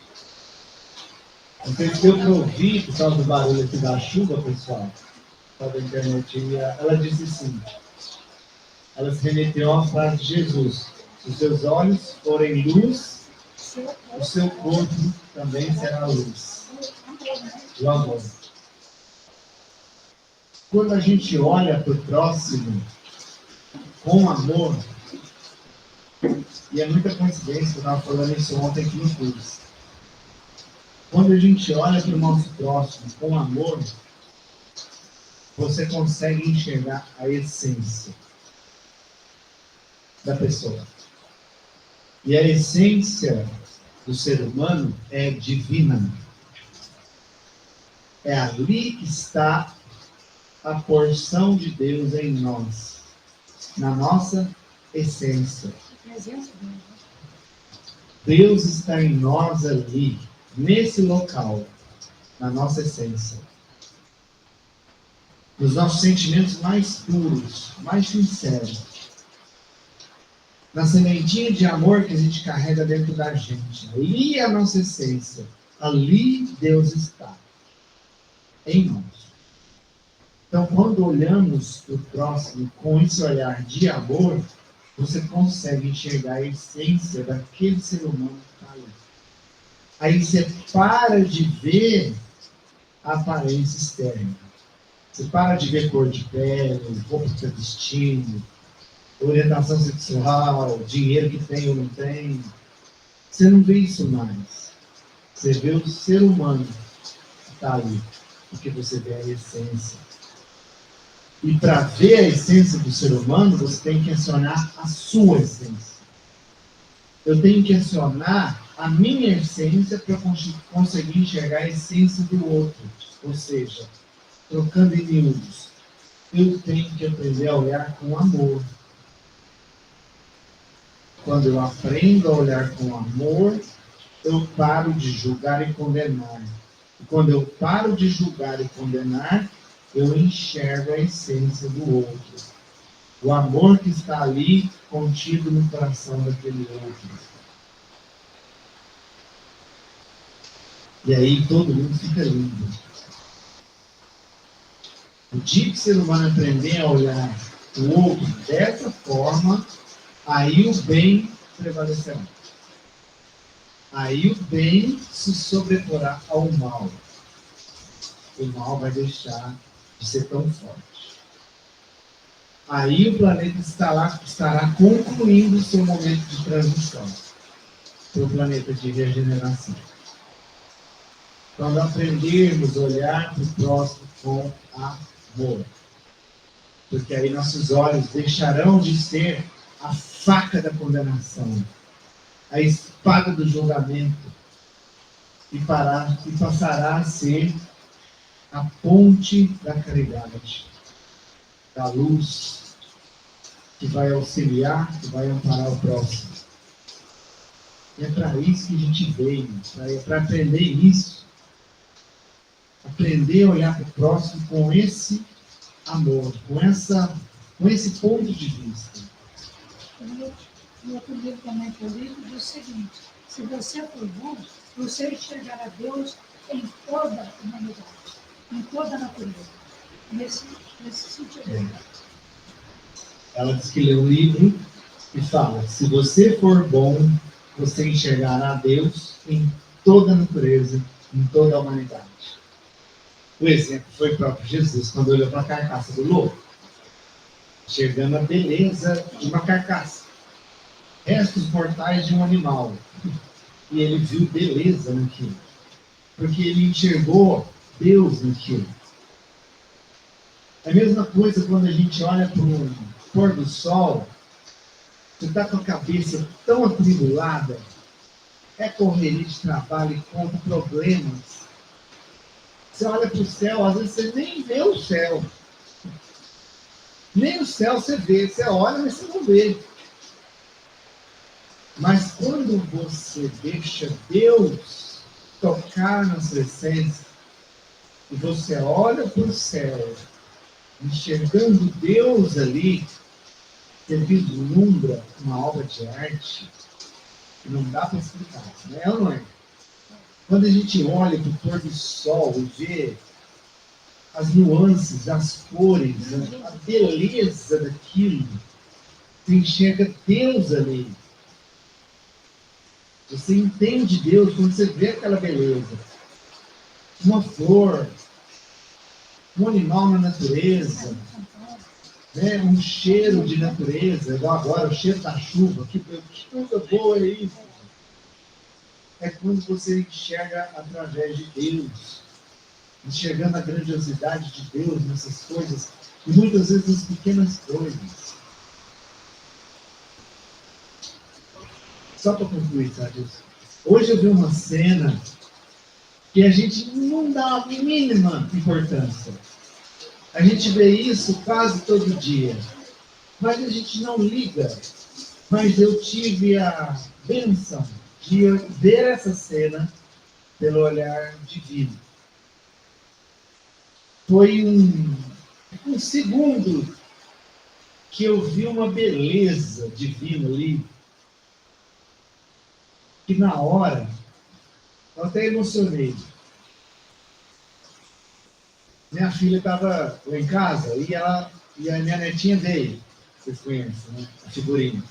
Não sei se deu para ouvir, por causa do barulho aqui da chuva, pessoal. Estava na internet, ela disse assim. Ela se remeteu à frase de Jesus. Se os seus olhos forem luz, o seu corpo também será luz. O amor. Quando a gente olha para o próximo com amor, e é muita coincidência, eu estava falando isso ontem aqui no curso. Quando a gente olha para o nosso próximo com amor, você consegue enxergar a essência da pessoa. E a essência do ser humano é divina. É ali que está a porção de Deus em nós, na nossa essência. Deus está em nós ali, nesse local, na nossa essência. Nos nossos sentimentos mais puros, mais sinceros. Na sementinha de amor que a gente carrega dentro da gente. Ali é a nossa essência. Ali Deus está. Em nós. Então, quando olhamos para o próximo com esse olhar de amor, você consegue enxergar a essência daquele ser humano que está ali. Aí você para de ver a aparência externa. Você para de ver cor de pele, roupa que está vestindo, orientação sexual, dinheiro que tem ou não tem. Você não vê isso mais. Você vê o ser humano que está ali. Porque você vê a essência. E para ver a essência do ser humano, você tem que acionar a sua essência. Eu tenho que acionar a minha essência para conseguir enxergar a essência do outro. Ou seja, trocando em miúdos, eu tenho que aprender a olhar com amor. Quando eu aprendo a olhar com amor, eu paro de julgar e condenar. E quando eu paro de julgar e condenar, eu enxergo a essência do outro. O amor que está ali contido no coração daquele outro. E aí todo mundo fica lindo. O dia que o ser humano aprender a olhar o outro dessa forma, aí o bem prevalecerá. Aí o bem se sobreporá ao mal. O mal vai deixar de ser tão forte. Aí o planeta estará concluindo o seu momento de transição para o planeta de regeneração. Quando aprendermos a olhar para o próximo com amor. Porque aí nossos olhos deixarão de ser a faca da condenação, a espada do julgamento, e passará a ser a ponte da caridade, da luz, que vai auxiliar, que vai amparar o próximo. E é para isso que a gente veio, para aprender isso. Aprender a olhar para o próximo com esse amor, com esse ponto de vista. O outro livro também que eu li diz o seguinte: se você for bom, você enxergará Deus em toda a humanidade, em toda a natureza. Nesse sentido. Ela diz que lê um livro e fala: se você for bom, você enxergará Deus em toda a natureza, em toda a humanidade. O exemplo foi o próprio Jesus, quando olhou para a carcaça do lobo, enxergando a beleza de uma carcaça, restos mortais de um animal. E ele viu beleza naquilo, porque ele enxergou Deus naquilo. É a mesma coisa quando a gente olha para o pôr do sol, você está com a cabeça tão atribulada, é correria de trabalho, conta problemas. Você olha para o céu, às vezes você nem vê o céu. Nem o céu você vê. Você olha, mas você não vê. Mas quando você deixa Deus tocar na sua essência, e você olha para o céu, enxergando Deus ali, você vislumbra uma obra de arte que não dá para explicar. Não é ou não é? Quando a gente olha para o pôr do sol e vê as nuances, as cores, a beleza daquilo, você enxerga Deus ali. Você entende Deus quando você vê aquela beleza. Uma flor, um animal na natureza, né? Um cheiro de natureza, igual agora, o cheiro da chuva. Que coisa boa é isso. É quando você enxerga através de Deus, enxergando a grandiosidade de Deus nessas coisas, e muitas vezes nas pequenas coisas. Só para concluir, sabe? Hoje eu vi uma cena que a gente não dá a mínima importância. A gente vê isso quase todo dia, mas a gente não liga. Mas eu tive a bênção de ver essa cena pelo olhar divino. Foi um segundo que eu vi uma beleza divina ali, que na hora eu até emocionei. Minha filha estava lá em casa e a minha netinha veio. Vocês conhecem, né? A figurinha.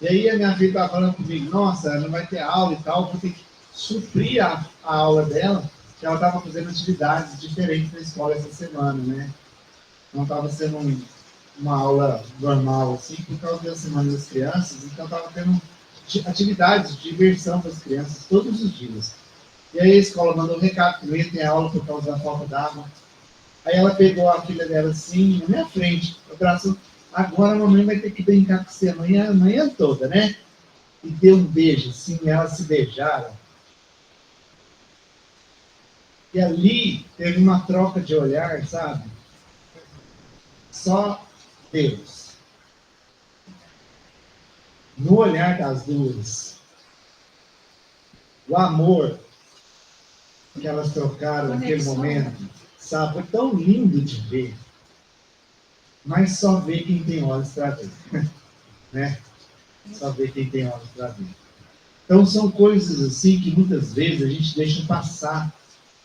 E aí a minha filha estava falando comigo: nossa, não vai ter aula e tal, vou ter que suprir a aula dela, que ela estava fazendo atividades diferentes na escola essa semana, né? Não estava sendo uma aula normal, assim, por causa da Semana das Crianças, então estava tendo atividades de diversão para as crianças todos os dias. E aí a escola mandou um recado que não ia ter aula por causa da falta d'água. Aí ela pegou a filha dela assim, na minha frente, abraçou: agora a mamãe vai ter que brincar com você a manhã toda, né? E deu um beijo, assim, e elas se beijaram. E ali teve uma troca de olhar, sabe? Só Deus. No olhar das duas, o amor que elas trocaram naquele momento, sabe? É tão lindo de ver, mas só vê quem tem olhos para ver, né? Só vê quem tem olhos para ver. Então, são coisas assim que muitas vezes a gente deixa passar,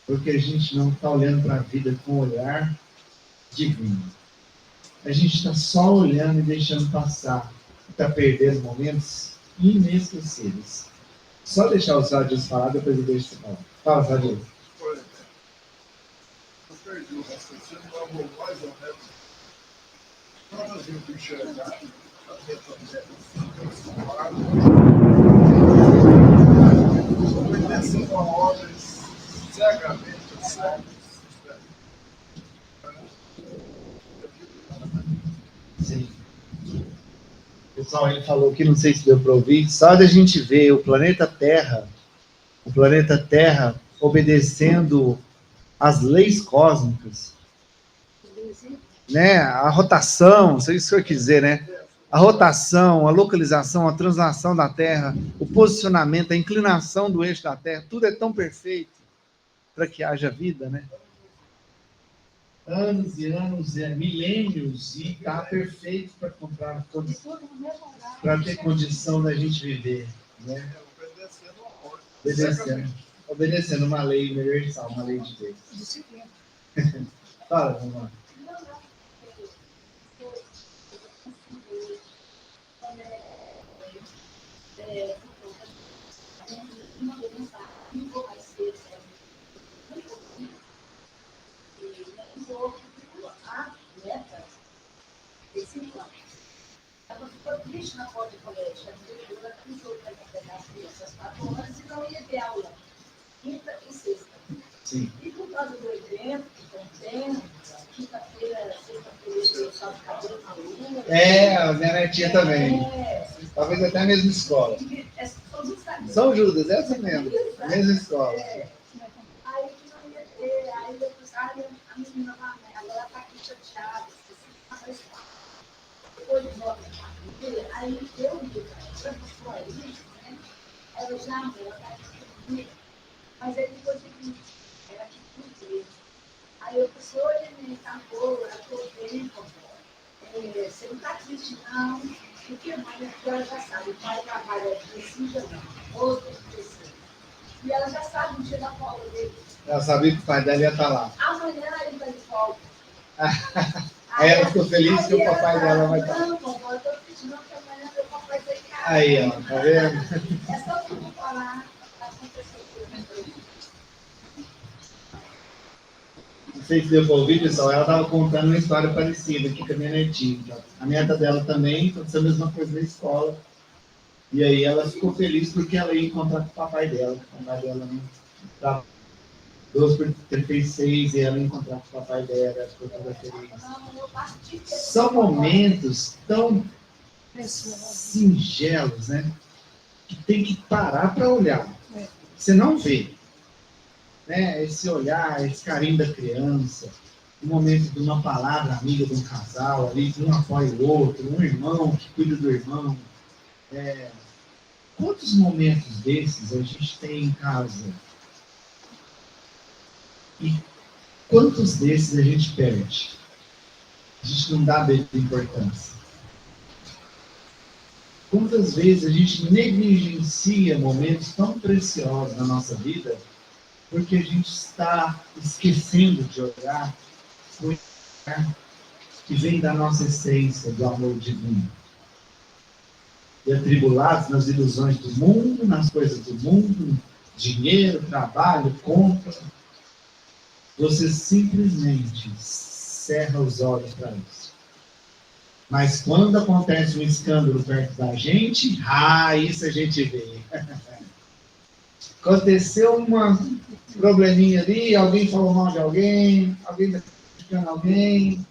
porque a gente não está olhando para a vida com um olhar divino. A gente está só olhando e deixando passar, para perder momentos inesquecíveis. Só deixar o Sadius falar, depois eu deixo você falar. Fala, Sadius. Por exemplo, eu perdi o raciocínio, mas eu vou mais ou menos. Quando a gente enxergar a obedecendo a ordens cegamente, cegos. Sim. Pessoal, ele falou que, não sei se deu para ouvir, só da gente ver o planeta Terra obedecendo às leis cósmicas, né? A rotação, se isso que eu quis dizer, né? A rotação, a localização, a translação da Terra, o posicionamento, a inclinação do eixo da Terra, tudo é tão perfeito para que haja vida, né? Anos e anos, milênios, e está perfeito para comprar, para ter condição da gente viver, né? Obedecendo uma lei universal, uma lei de Deus. Fala, vamos lá. Ela ficou triste na porta do colégio. A diretora pisou para pegar as crianças 4 horas e não ia ter aula. Quinta e sexta. Sim. E por causa do evento, que tem, quinta-feira, sexta-feira, eu só de cabelo na lua. A minha netinha também. Talvez até a mesma escola. São Judas, essa mesmo. Mesma escola. Aí que não ia ter, aí eu disse, a menina lá, ela está aqui chateada, depois de volta, aí eu vi, ela já amou, ela está aqui, mas aí depois de era aqui tudo. Aí eu disse, oi, neném, tá boa, eu estou bem, você não está triste, não, porque a mãe ela já sabe, o pai trabalha aqui, assim, já não, outro precisa. E ela já sabe o dia da folga dele. Ela sabia que o pai dela ia estar lá. Amanhã ele vai de folga. Aí ela ficou feliz que o papai dela vai estar. Não, vovó, eu estou pedindo que amanhã meu papai vai estar. Aí, ó, tá vendo? É só que eu vou falar, aconteceu tudo. Não sei se deu para ouvir, pessoal. Ela estava contando uma história parecida aqui com a minha netinha. A neta dela também aconteceu a mesma coisa na escola. E aí ela ficou feliz porque ela ia encontrar com o papai dela. O papai dela não estava 12h36 e ela ia encontrar com o papai dela. Ficou toda feliz. São momentos tão singelos, né? Que tem que parar para olhar. Você não vê, né? Esse olhar, esse carinho da criança, o momento de uma palavra amiga de um casal ali, que um apoia o outro, um irmão que cuida do irmão. Quantos momentos desses a gente tem em casa? E quantos desses a gente perde? A gente não dá devida importância. Quantas vezes a gente negligencia momentos tão preciosos na nossa vida porque a gente está esquecendo de olhar o olhar que vem da nossa essência, do amor divino. E atribulados nas ilusões do mundo, nas coisas do mundo, dinheiro, trabalho, compra, você simplesmente cerra os olhos para isso. Mas quando acontece um escândalo perto da gente, isso a gente vê. Aconteceu um probleminha ali, alguém falou mal de alguém está criticando alguém.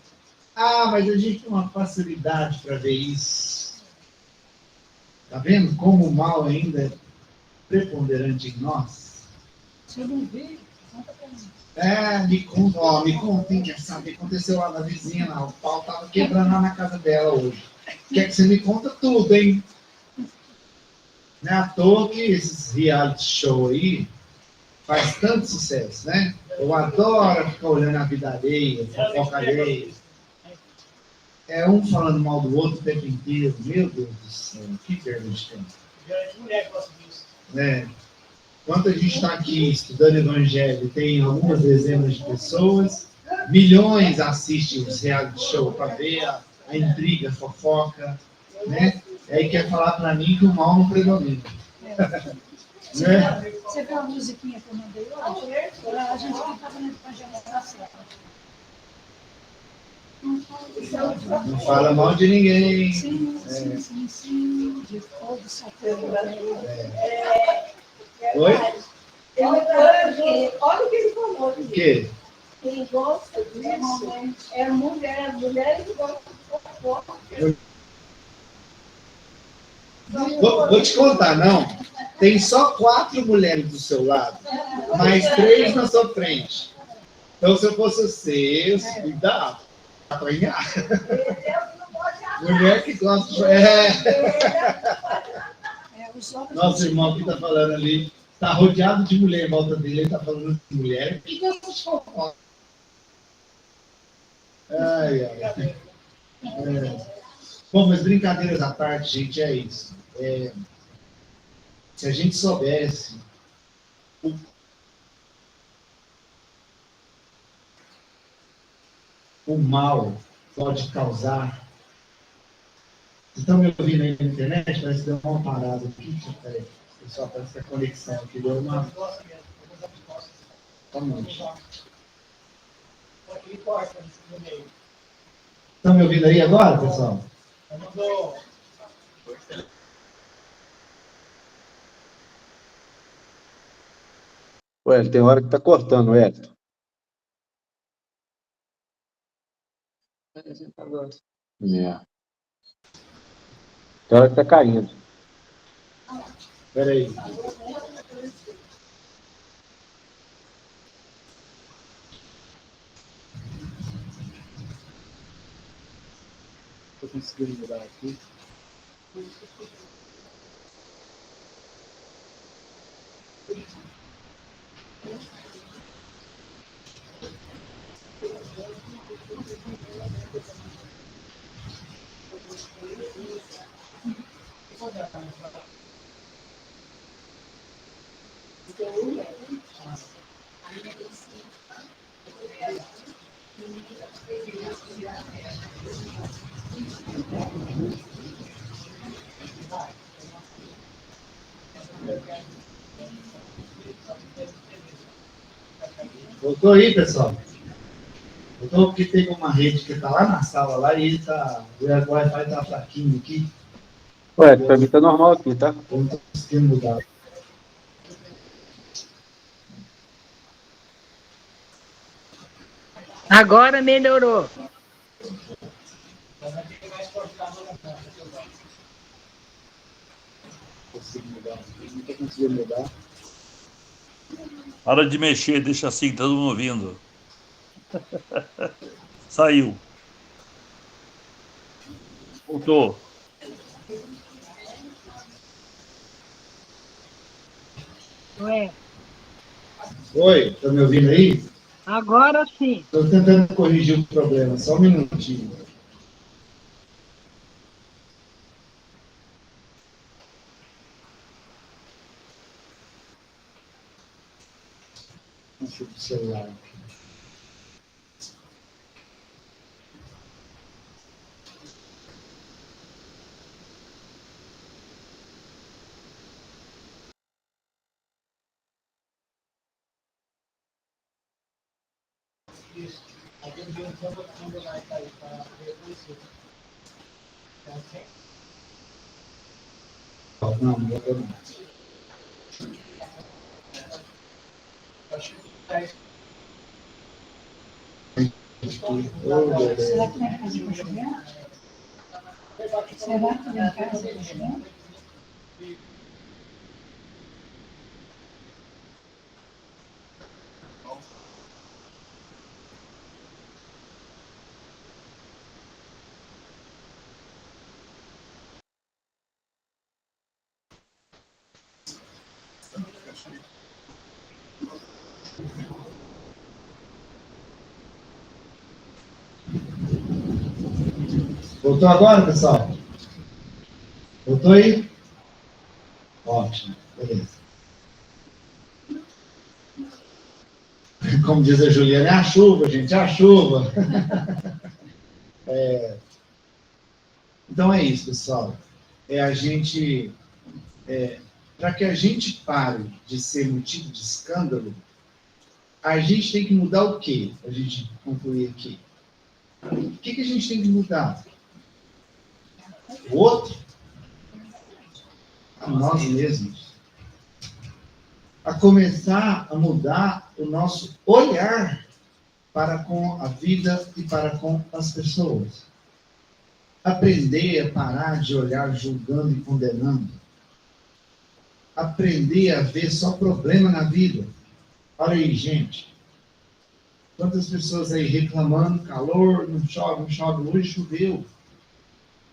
Mas a gente tem uma facilidade para ver isso. Está vendo como o mal ainda é preponderante em nós? Se eu não vi, conta para mim. Me conta, quem quer saber? Aconteceu lá na vizinha, lá, o pau estava quebrando lá na casa dela hoje. Quer que você me conta tudo, hein? Não é à toa que esses reality show aí faz tanto sucesso, né? Eu adoro ficar olhando a vida alheia, fofoca alheia. É um falando mal do outro o tempo inteiro. Meu Deus do céu, que perda de tempo. Grande mulher gosta disso. Né? Enquanto a gente está aqui estudando Evangelho, tem algumas dezenas de pessoas, milhões assistem os reality show para ver a intriga, a fofoca, né? E aí quer falar para mim que o mal não predomina. Né? Você viu a musiquinha que eu mandei hoje? A gente cantava no Evangelho da Serra. Não fala mal de ninguém. Sim, de todo satélite. Oi? Olha o que ele falou. O quê? Quem gosta disso é mulher. Mulheres que gostam de fofoca. Vou te contar, não. Tem só 4 mulheres do seu lado, mais 3 na sua frente. Então, se eu fosse você, cuidado. Apanhar. Mulher que gosta de. Nosso irmão que está falando ali, está rodeado de mulher em volta dele, ele está falando de mulher que gosta de fofoca. Ai. Bom, mas brincadeiras à parte, gente, é isso. Se a gente soubesse o mal pode causar. Vocês estão me ouvindo aí na internet? Parece que deu uma parada aqui. Pessoal, parece que a conexão aqui deu uma. Estão me ouvindo aí agora, pessoal? Ué, tem hora que tá cortando, Hélio. É. Tem hora que tá caindo. Espera aí. Estou conseguindo mudar aqui. Voltou aí, pessoal? Voltou porque tem uma rede que está lá na sala lá e o Wi-Fi está fraquinho aqui. Ué, para mim tá normal aqui, tá? Eu não estou conseguindo mudar. Agora melhorou. Consigo mudar. Não estou conseguindo mudar. Para de mexer, deixa assim, todo mundo ouvindo. Saiu. Voltou. Ué, Oi, está me ouvindo aí? agora sim. Estou tentando corrigir o problema, só um minutinho. Deixa eu ver o celular aqui. Não, não vou não. Será que vai fazer com Juliana? Será que vai fazer com Juliana? Voltou agora, pessoal? Voltou aí? Ótimo, beleza. Como diz a Juliana, é a chuva, gente, é a chuva. Então é isso, pessoal. Para que a gente pare de ser motivo de escândalo, a gente tem que mudar o quê? Para a gente concluir aqui. O que a gente tem que mudar? O outro? A nós mesmos. A começar a mudar o nosso olhar para com a vida e para com as pessoas. Aprender a parar de olhar julgando e condenando. Aprender a ver só problema na vida. Olha aí, gente. Quantas pessoas aí reclamando, calor, não chove, hoje choveu.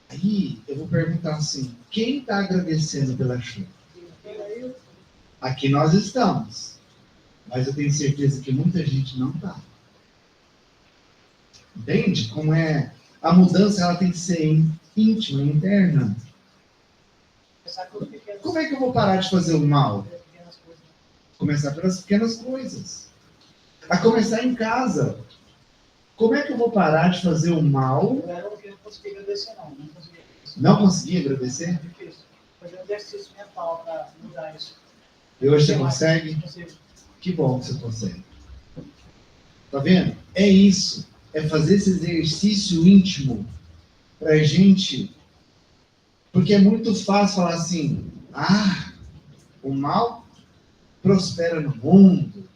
Aí eu vou perguntar assim, quem está agradecendo pela chuva? Aqui nós estamos. Mas eu tenho certeza que muita gente não está. Entende? Como é? A mudança ela tem que ser íntima, interna. Como é que eu vou parar de fazer o mal? Começar pelas pequenas coisas. A começar em casa. Como é que eu vou parar de fazer o mal? Eu não consegui agradecer, não. Não consegui agradecer? Fazer um exercício mental para mudar isso. E hoje você consegue? Consigo. Que bom que você consegue. Tá vendo? É isso. É fazer esse exercício íntimo para a gente. Porque é muito fácil falar assim: o mal prospera no mundo.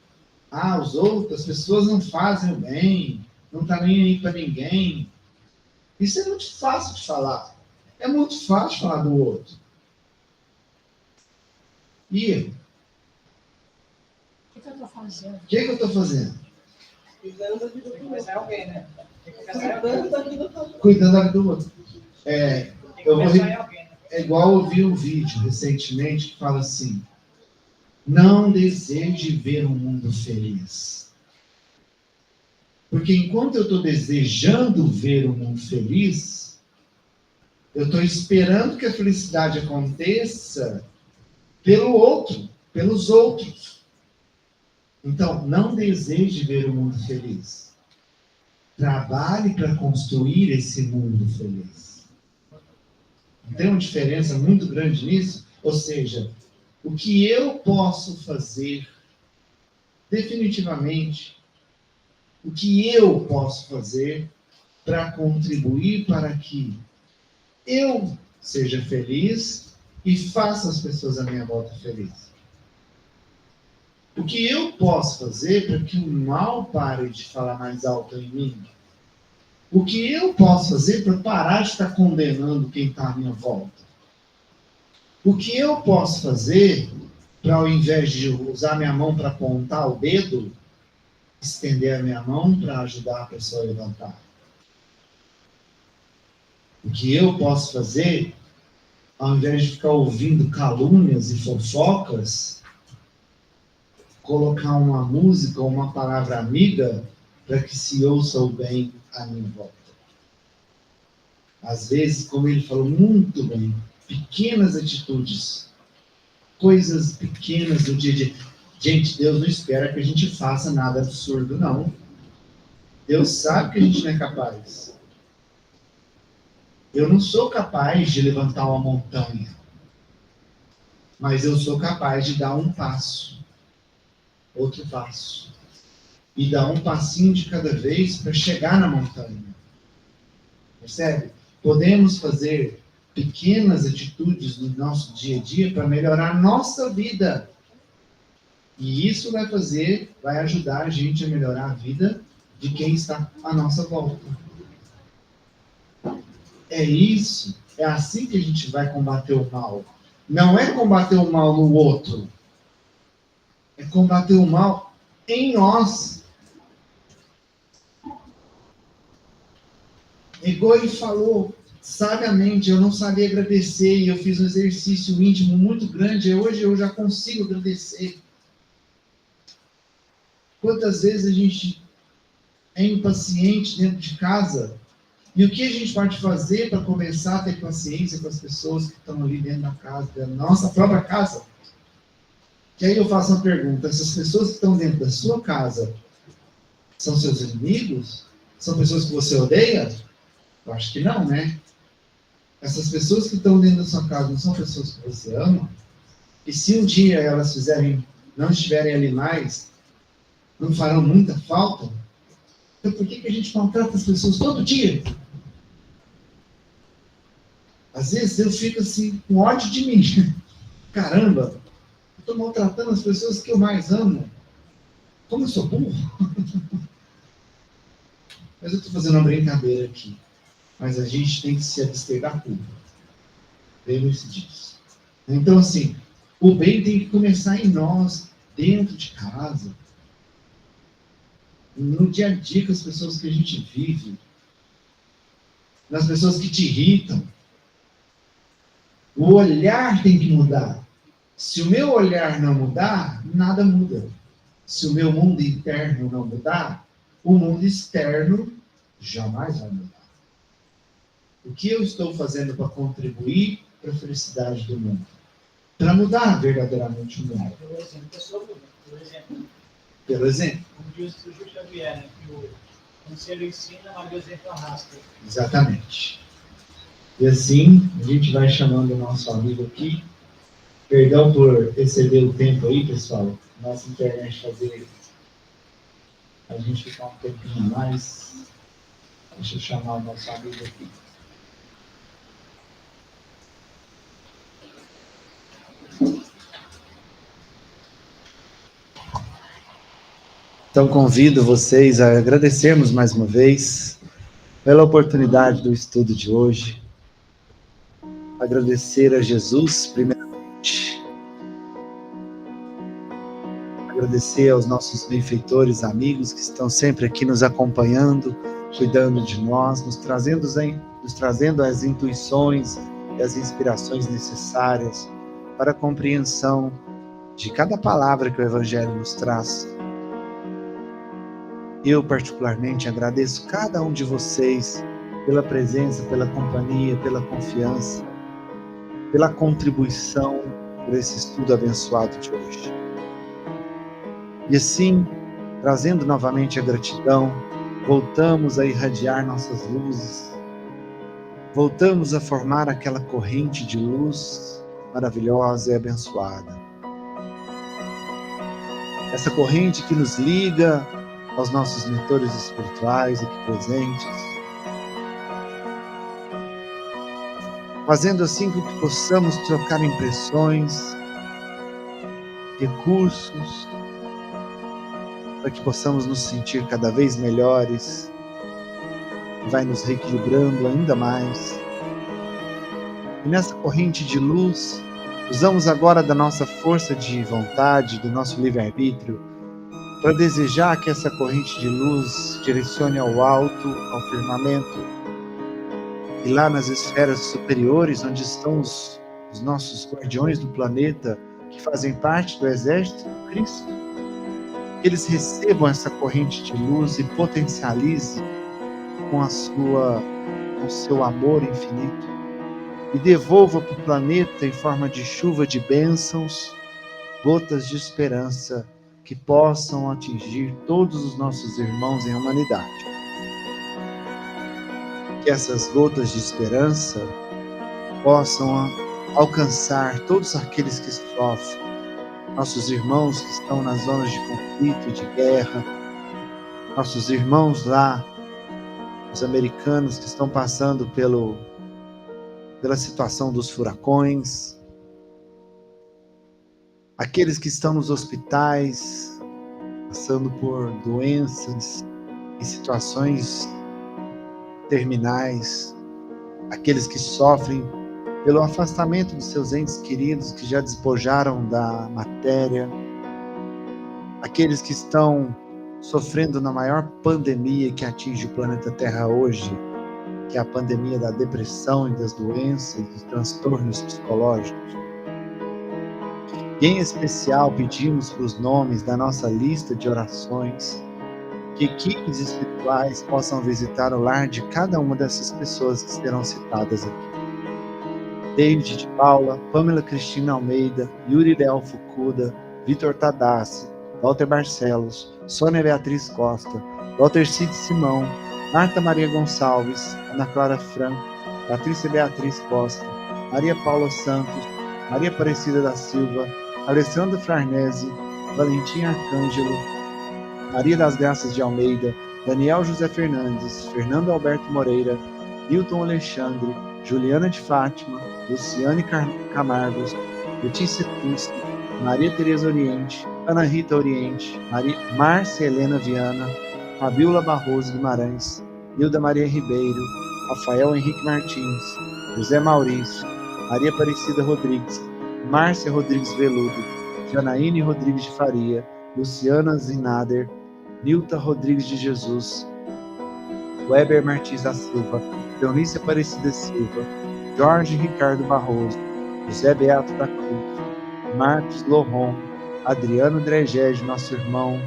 As pessoas não fazem o bem. Não está nem aí para ninguém. Isso é muito fácil de falar. É muito fácil falar do outro. E eu? O que eu estou fazendo? O que eu estou fazendo? Cuidando da vida do outro. Alguém, né? Tem que pensar em alguém. Cuidando da vida do outro. Tem que pensar em alguém, né? É igual eu vi um vídeo recentemente que fala assim: não deseje ver um mundo feliz. Porque enquanto eu estou desejando ver um mundo feliz, eu estou esperando que a felicidade aconteça pelo outro, pelos outros. Então, não deseje ver um mundo feliz. Trabalhe para construir esse mundo feliz. Tem uma diferença muito grande nisso? Ou seja, o que eu posso fazer, definitivamente, o que eu posso fazer para contribuir para que eu seja feliz e faça as pessoas à minha volta felizes. O que eu posso fazer para que o mal pare de falar mais alto em mim? O que eu posso fazer para parar de estar condenando quem está à minha volta? O que eu posso fazer para, ao invés de usar minha mão para apontar o dedo, estender a minha mão para ajudar a pessoa a levantar? O que eu posso fazer, ao invés de ficar ouvindo calúnias e fofocas, colocar uma música ou uma palavra amiga para que se ouça o bem à minha volta. Às vezes, como ele falou muito bem, pequenas atitudes, coisas pequenas do dia a dia. Gente, Deus não espera que a gente faça nada absurdo, não. Deus sabe que a gente não é capaz. Eu não sou capaz de levantar uma montanha, mas eu sou capaz de dar um passo, outro passo, e dar um passinho de cada vez para chegar na montanha. Percebe? Podemos fazer pequenas atitudes no nosso dia a dia para melhorar a nossa vida. E isso vai ajudar a gente a melhorar a vida de quem está à nossa volta. É isso, é assim que a gente vai combater o mal. Não é combater o mal no outro, é combater o mal em nós. Igual ele falou, sabiamente, eu não sabia agradecer e eu fiz um exercício íntimo muito grande e hoje eu já consigo agradecer. Quantas vezes a gente é impaciente dentro de casa E o que a gente pode fazer para começar a ter paciência com as pessoas que estão ali dentro da casa, da nossa própria casa? Que aí eu faço uma pergunta: essas pessoas que estão dentro da sua casa são seus inimigos? São pessoas que você odeia? Eu acho que não, né? Essas pessoas que estão dentro da sua casa não são pessoas que você ama? E se um dia elas não estiverem ali mais, não farão muita falta? Então por que a gente maltrata as pessoas todo dia? Às vezes eu fico assim, com ódio de mim. Caramba, eu estou maltratando as pessoas que eu mais amo. Como eu sou burro? Mas eu estou fazendo uma brincadeira aqui. Mas a gente tem que se abster da culpa. Lembre-se disso. Então, assim, o bem tem que começar em nós, dentro de casa. No dia a dia com as pessoas que a gente vive. Nas pessoas que te irritam. O olhar tem que mudar. Se o meu olhar não mudar, nada muda. Se o meu mundo interno não mudar, o mundo externo jamais vai mudar. O que eu estou fazendo para contribuir para a felicidade do mundo? Para mudar verdadeiramente o mundo. Pelo exemplo, a pessoa muda. Por exemplo. Pelo exemplo. Como diz o Júlio Xavier, né, que o conselho ensina, mas o exemplo arrasta. Exatamente. E assim, a gente vai chamando o nosso amigo aqui. Perdão por exceder o tempo aí, pessoal. Nossa internet fazer a gente ficar um tempinho a mais. Deixa eu chamar o nosso amigo aqui. Então convido vocês a agradecermos mais uma vez pela oportunidade do estudo de hoje. Agradecer a Jesus, primeiramente. Agradecer aos nossos benfeitores, amigos que estão sempre aqui nos acompanhando, cuidando de nós, nos trazendo as intuições e as inspirações necessárias para a compreensão de cada palavra que o Evangelho nos traz. Eu, particularmente, agradeço cada um de vocês pela presença, pela companhia, pela confiança, pela contribuição por esse estudo abençoado de hoje. E assim, trazendo novamente a gratidão, voltamos a irradiar nossas luzes, voltamos a formar aquela corrente de luz maravilhosa e abençoada. Essa corrente que nos liga aos nossos mentores espirituais aqui presentes, fazendo assim com que possamos trocar impressões, recursos, para que possamos nos sentir cada vez melhores, vai nos reequilibrando ainda mais. E nessa corrente de luz, usamos agora da nossa força de vontade, do nosso livre-arbítrio, para desejar que essa corrente de luz direcione ao alto, ao firmamento, e lá nas esferas superiores, onde estão os nossos guardiões do planeta, que fazem parte do exército do Cristo, que eles recebam essa corrente de luz e potencialize com o seu amor infinito, e devolva para o planeta em forma de chuva de bênçãos, gotas de esperança, que possam atingir todos os nossos irmãos em humanidade. Que essas gotas de esperança possam alcançar todos aqueles que sofrem, nossos irmãos que estão nas zonas de conflito e de guerra, nossos irmãos lá, os americanos que estão passando pela situação dos furacões, aqueles que estão nos hospitais, passando por doenças, em situações terminais, aqueles que sofrem pelo afastamento dos seus entes queridos que já despojaram da matéria, aqueles que estão sofrendo na maior pandemia que atinge o planeta Terra hoje, que é a pandemia da depressão e das doenças, dos transtornos psicológicos. E em especial pedimos para os nomes da nossa lista de orações que equipes espirituais possam visitar o lar de cada uma dessas pessoas que serão citadas aqui. David de Paula, Pamela Cristina Almeida, Yuri Leal Fukuda, Vitor Tadassi, Walter Barcelos, Sônia Beatriz Costa, Walter Cid Simão, Marta Maria Gonçalves, Ana Clara Franco, Patrícia Beatriz Costa, Maria Paula Santos, Maria Aparecida da Silva, Alessandra Farnese, Valentim Arcângelo, Maria das Graças de Almeida, Daniel José Fernandes, Fernando Alberto Moreira, Hilton Alexandre, Juliana de Fátima, Luciane Camargos, Letícia Cruz, Maria Tereza Oriente, Ana Rita Oriente, Márcia Helena Viana, Fabiola Barroso Guimarães, Hilda Maria Ribeiro, Rafael Henrique Martins, José Maurício, Maria Aparecida Rodrigues, Márcia Rodrigues Veludo, Janaíne Rodrigues de Faria, Luciana Zinader, Nilta Rodrigues de Jesus, Weber Martins da Silva, Leonice Aparecida Silva, Jorge Ricardo Barroso, José Beato da Cruz, Marcos Loron, Adriano Dregege, nosso irmão,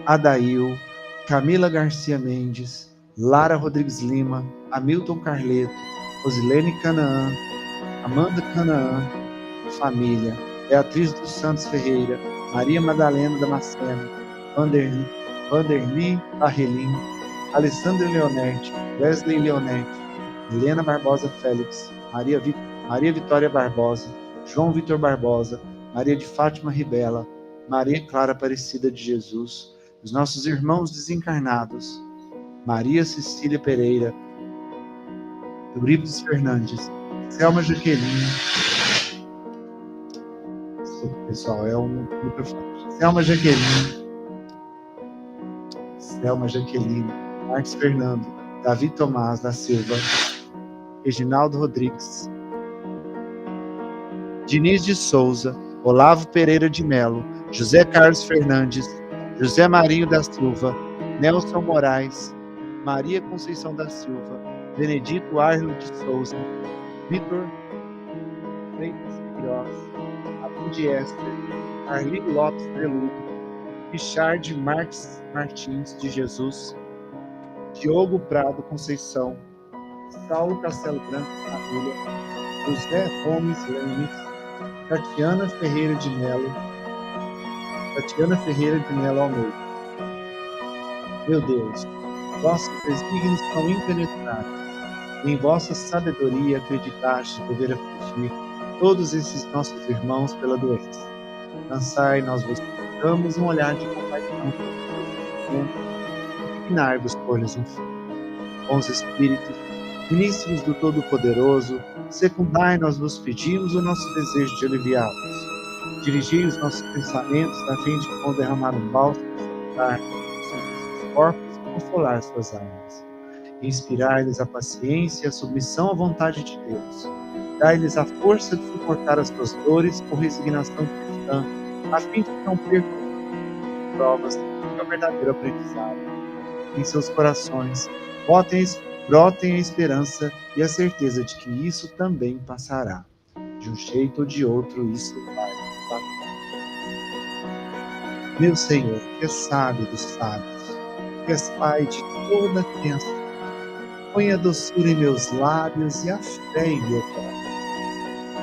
Adail, Camila Garcia Mendes, Lara Rodrigues Lima, Hamilton Carleto, Rosilene Canaã, Amanda Canaã, família, Beatriz dos Santos Ferreira, Maria Madalena Damasceno, Vanderly Barrelim, Alessandra Leonetti, Wesley Leonetti, Helena Barbosa Félix, Maria Vitória Barbosa, João Vitor Barbosa, Maria de Fátima Ribela, Maria Clara Aparecida de Jesus, os nossos irmãos desencarnados, Maria Cecília Pereira, Eurípides Fernandes, Selma Jaqueline, pessoal, é um microfone. Selma Jaqueline, Marcos Fernando, Davi Tomás da Silva, Reginaldo Rodrigues, Diniz de Souza, Olavo Pereira de Melo, José Carlos Fernandes, José Marinho da Silva, Nelson Moraes, Maria Conceição da Silva, Benedito Árvore de Souza, Vitor Freitas Queiroz, Abud Esther, Arlindo Lopes Preludo, Richard Marques Martins de Jesus, Diogo Prado Conceição, Saulo Castelo Branco Família, José Gomes Lemes, Tatiana Ferreira de Melo Almeida. Meu Deus, vossos desígnios são impenetráveis. Em vossa sabedoria acreditaste poder afligir todos esses nossos irmãos pela doença. Lançai, nós vos suplicamos, um olhar de compaixão e dignar-vos por-lhes um fim. Bons Espíritos, ministros do Todo-Poderoso, secundai, nós vos pedimos o nosso desejo de aliviá-los. Dirigi os nossos pensamentos a fim de, com derramar um bálsamo, salutar seus corpos e consolar suas almas. Inspirai-lhes a paciência e a submissão à vontade de Deus. Dai-lhes a força de suportar as suas dores com resignação cristã, a fim de que não percam provas do verdadeiro aprendizado. Em seus corações, brotem a esperança e a certeza de que isso também passará. De um jeito ou de outro, isso vai passar. Meu Senhor, que és sábio dos sábios, que és Pai de toda criança, põe a doçura em meus lábios e a fé em meu coração.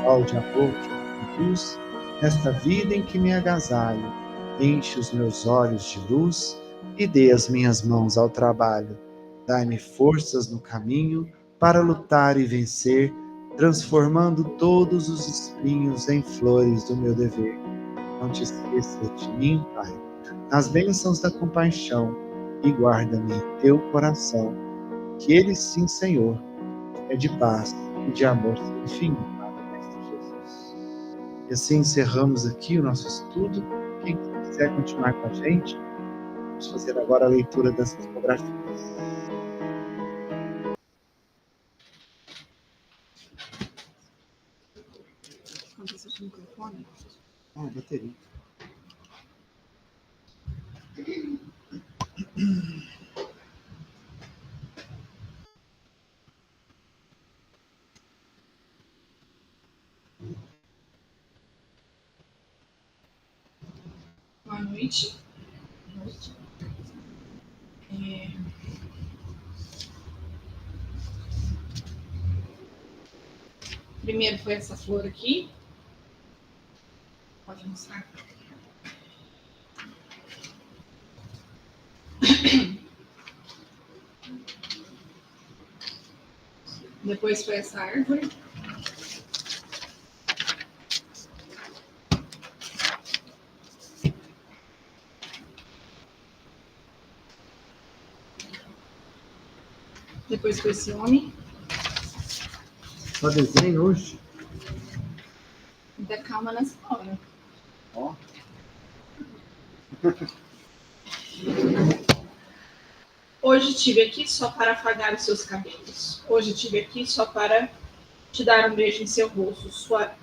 Ó de amor que me conduz nesta vida em que me agasalho, enche os meus olhos de luz e dê as minhas mãos ao trabalho. Dai-me forças no caminho para lutar e vencer, transformando todos os espinhos em flores do meu dever. Não te esqueças de mim, Pai, nas bênçãos da compaixão, e guarda-me em teu coração, que ele sim, Senhor, é de paz e de amor sem fim, para o Mestre Jesus. E assim encerramos aqui o nosso estudo. Quem quiser continuar com a gente, vamos fazer agora a leitura das psicografias. Bateria. Boa noite. Primeiro foi essa flor aqui. Pode mostrar. Depois foi essa árvore. Depois foi esse homem. Só desenho hoje? Da calma nessa hora. Ó. Hoje estive aqui só para afagar os seus cabelos. Hoje estive aqui só para te dar um beijo em seu rosto.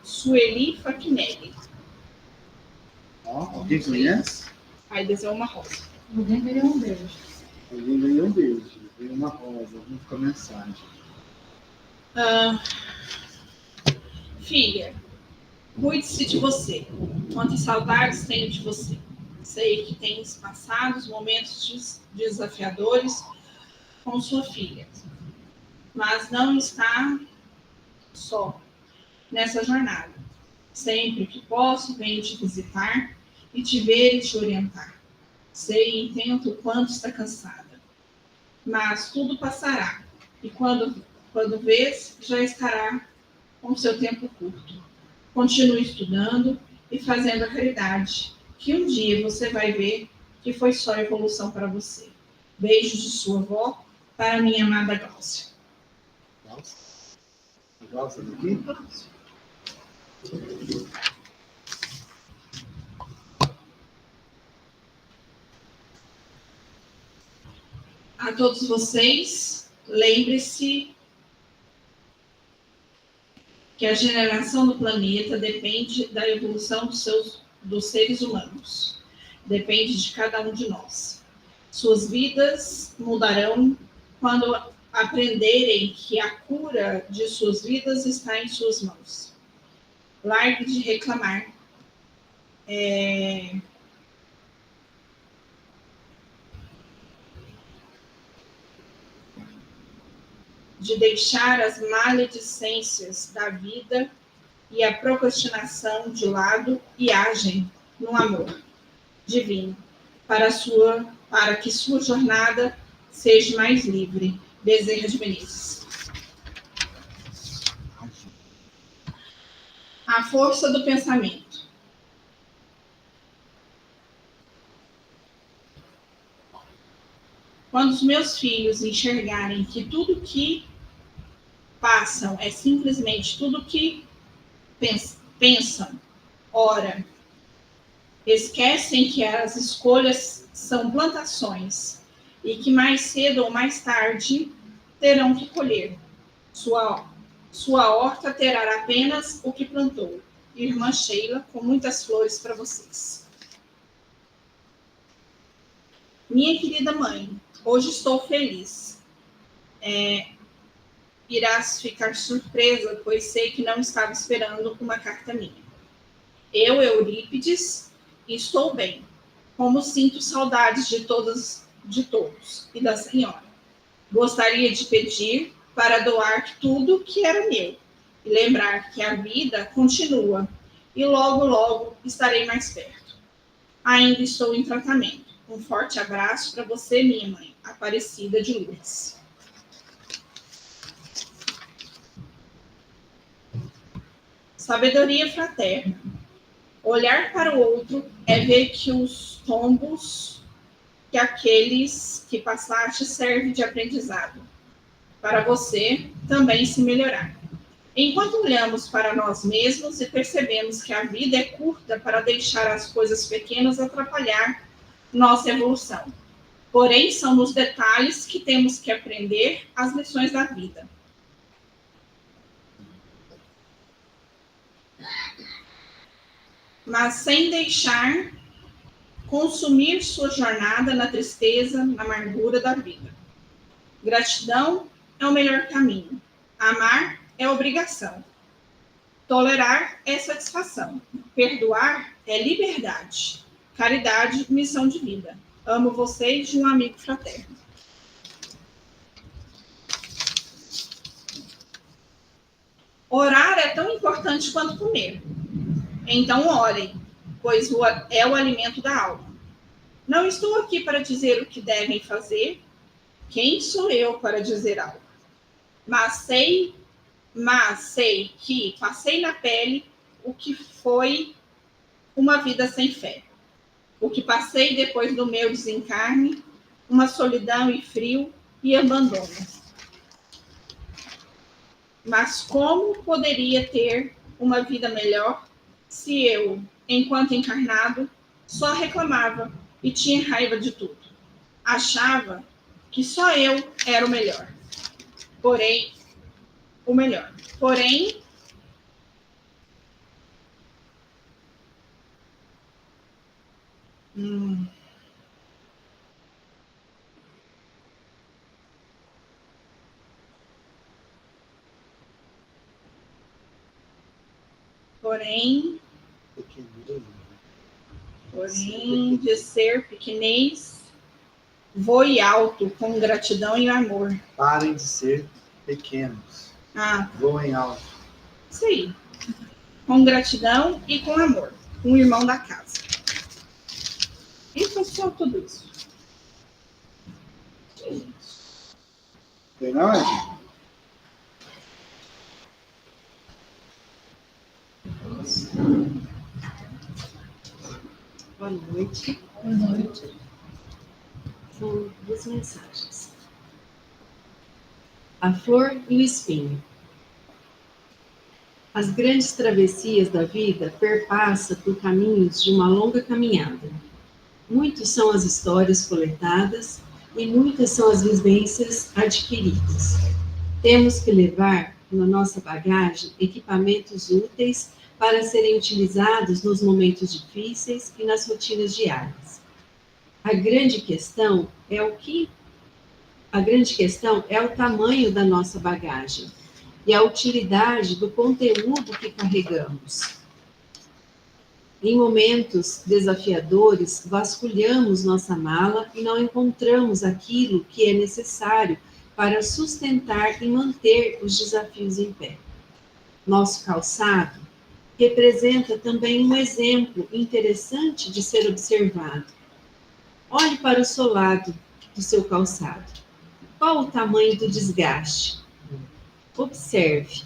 Sueli Faquinelli. Ó, alguém conhece? Aí desenhou uma rosa. Alguém ganhou um beijo. Alguém ganhou um beijo, ganhou uma rosa, vamos com a mensagem. Filha, cuide-se de você. Quantas saudades tenho de você. Sei que tens passado momentos desafiadores com sua filha, mas não está só nessa jornada. Sempre que posso, venho te visitar e te ver e te orientar. Sei e entendo o quanto está cansada, mas tudo passará, e quando vês, já estará com seu tempo curto. Continue estudando e fazendo a caridade, que um dia você vai ver que foi só evolução para você. Beijos de sua avó para minha amada Gláucia. Gláucia daqui? A todos vocês, lembre-se que a generação do planeta depende da evolução dos seres humanos. Depende de cada um de nós. Suas vidas mudarão quando aprenderem que a cura de suas vidas está em suas mãos. Largue de reclamar. De deixar as maledicências da vida e a procrastinação de lado e agem no amor divino para que sua jornada seja mais livre. Bezerra de Menezes. A força do pensamento. Quando os meus filhos enxergarem que tudo que passam é simplesmente tudo que pensam, ora, esquecem que as escolhas são plantações e que mais cedo ou mais tarde terão que colher. Sua horta terá apenas o que plantou. Irmã Sheila, com muitas flores para vocês. Minha querida mãe, hoje estou feliz. Irás ficar surpresa, pois sei que não estava esperando uma carta minha. Eu, Eurípides, estou bem. Como sinto saudades de todos e da senhora. Gostaria de pedir para doar tudo que era meu e lembrar que a vida continua e logo, logo estarei mais perto. Ainda estou em tratamento. Um forte abraço para você, minha mãe, Aparecida de Lourdes. Sabedoria fraterna. Olhar para o outro é ver que os tombos que aqueles que passaste servem de aprendizado, para você também se melhorar. Enquanto olhamos para nós mesmos e percebemos que a vida é curta para deixar as coisas pequenas atrapalhar nossa evolução. Porém, são nos detalhes que temos que aprender as lições da vida. Mas sem deixar consumir sua jornada na tristeza, na amargura da vida. Gratidão é o melhor caminho. Amar é obrigação. Tolerar é satisfação. Perdoar é liberdade. Caridade, missão de vida. Amo vocês de um amigo fraterno. Orar é tão importante quanto comer. Então orem, pois é o alimento da alma. Não estou aqui para dizer o que devem fazer. Quem sou eu para dizer algo? Mas sei que passei na pele o que foi uma vida sem fé. O que passei depois do meu desencarne, uma solidão e frio e abandono. Mas como poderia ter uma vida melhor se eu, enquanto encarnado, só reclamava e tinha raiva de tudo? Achava que só eu era o melhor. Porém, de ser pequenez, voe alto com gratidão e amor. Parem de ser pequenos. Voem alto. Isso aí. Com gratidão e com amor. Um irmão da casa. E foi só tudo isso. Tem não, Edinho? Boa noite. Boa noite. São duas mensagens. A flor e o espinho. As grandes travessias da vida perpassam por caminhos de uma longa caminhada. Muitas são as histórias coletadas e muitas são as vivências adquiridas. Temos que levar na nossa bagagem equipamentos úteis para serem utilizados nos momentos difíceis e nas rotinas diárias. A grande questão é o tamanho da nossa bagagem e a utilidade do conteúdo que carregamos. Em momentos desafiadores, vasculhamos nossa mala e não encontramos aquilo que é necessário para sustentar e manter os desafios em pé. Nosso calçado representa também um exemplo interessante de ser observado. Olhe para o solado do seu calçado. Qual o tamanho do desgaste? Observe.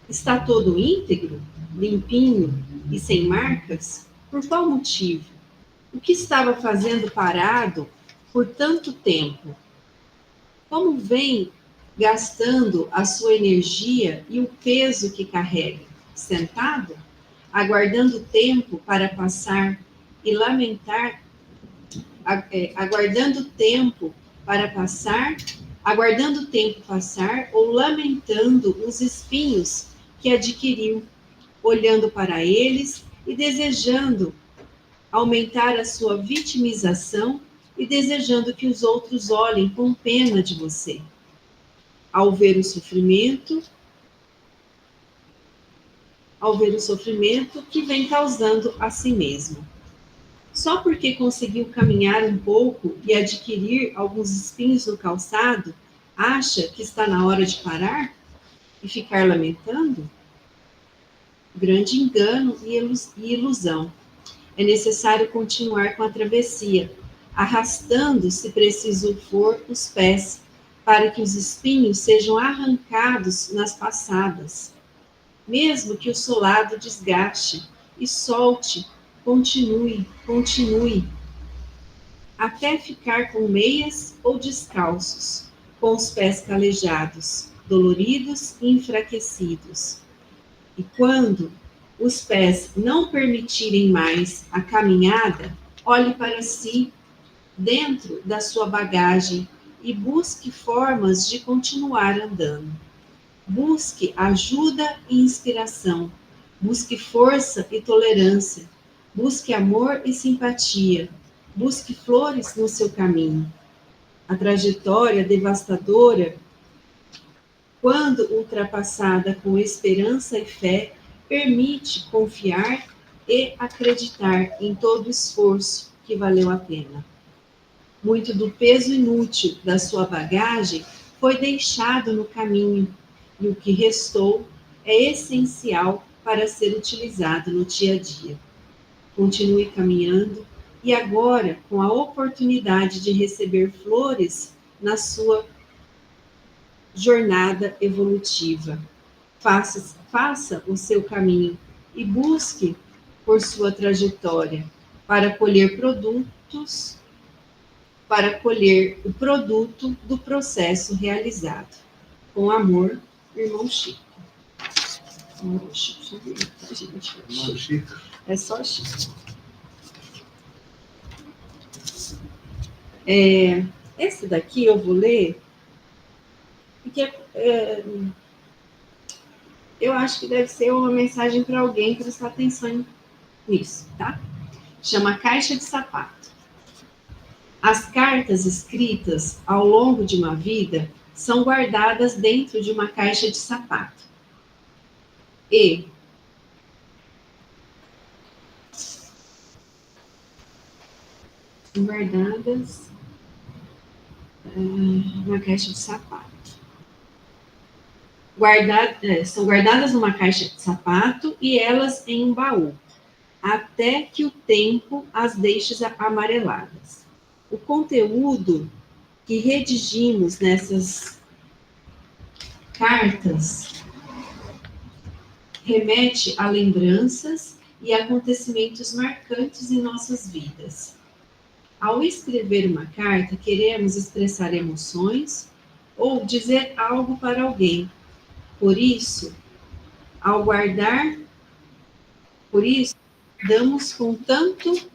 Está todo íntegro, limpinho e sem marcas? Por qual motivo? O que estava fazendo parado por tanto tempo? Como vem gastando a sua energia e o peso que carrega? Sentado? Aguardando tempo para passar e lamentar, aguardando tempo passar ou lamentando os espinhos que adquiriu, olhando para eles e desejando aumentar a sua vitimização e desejando que os outros olhem com pena de você. Ao ver o sofrimento que vem causando a si mesmo. Só porque conseguiu caminhar um pouco e adquirir alguns espinhos no calçado, acha que está na hora de parar e ficar lamentando? Grande engano e ilusão. É necessário continuar com a travessia, arrastando, se preciso for, os pés, para que os espinhos sejam arrancados nas passadas. Mesmo que o solado desgaste e solte, continue, até ficar com meias ou descalços, com os pés calejados, doloridos e enfraquecidos. E quando os pés não permitirem mais a caminhada, olhe para si, dentro da sua bagagem, e busque formas de continuar andando. Busque ajuda e inspiração. Busque força e tolerância. Busque amor e simpatia. Busque flores no seu caminho. A trajetória devastadora, quando ultrapassada com esperança e fé, permite confiar e acreditar em todo o esforço que valeu a pena. Muito do peso inútil da sua bagagem foi deixado no caminho, e o que restou é essencial para ser utilizado no dia a dia. Continue caminhando e agora com a oportunidade de receber flores na sua jornada evolutiva. Faça o seu caminho e busque por sua trajetória para colher o produto do processo realizado. Com amor, irmão Chico. Irmão Chico, gente. Irmão Chico. É só Chico. Esse daqui eu vou ler, porque eu acho que deve ser uma mensagem para alguém prestar atenção nisso, tá? Chama Caixa de Sapato. As cartas escritas ao longo de uma vida são guardadas dentro de uma caixa de sapato. E guardadas numa caixa de sapato. São guardadas numa caixa de sapato e elas em um baú, até que o tempo as deixe amareladas. O conteúdo que redigimos nessas cartas remete a lembranças e acontecimentos marcantes em nossas vidas. Ao escrever uma carta, queremos expressar emoções ou dizer algo para alguém. Por isso, damos com tanto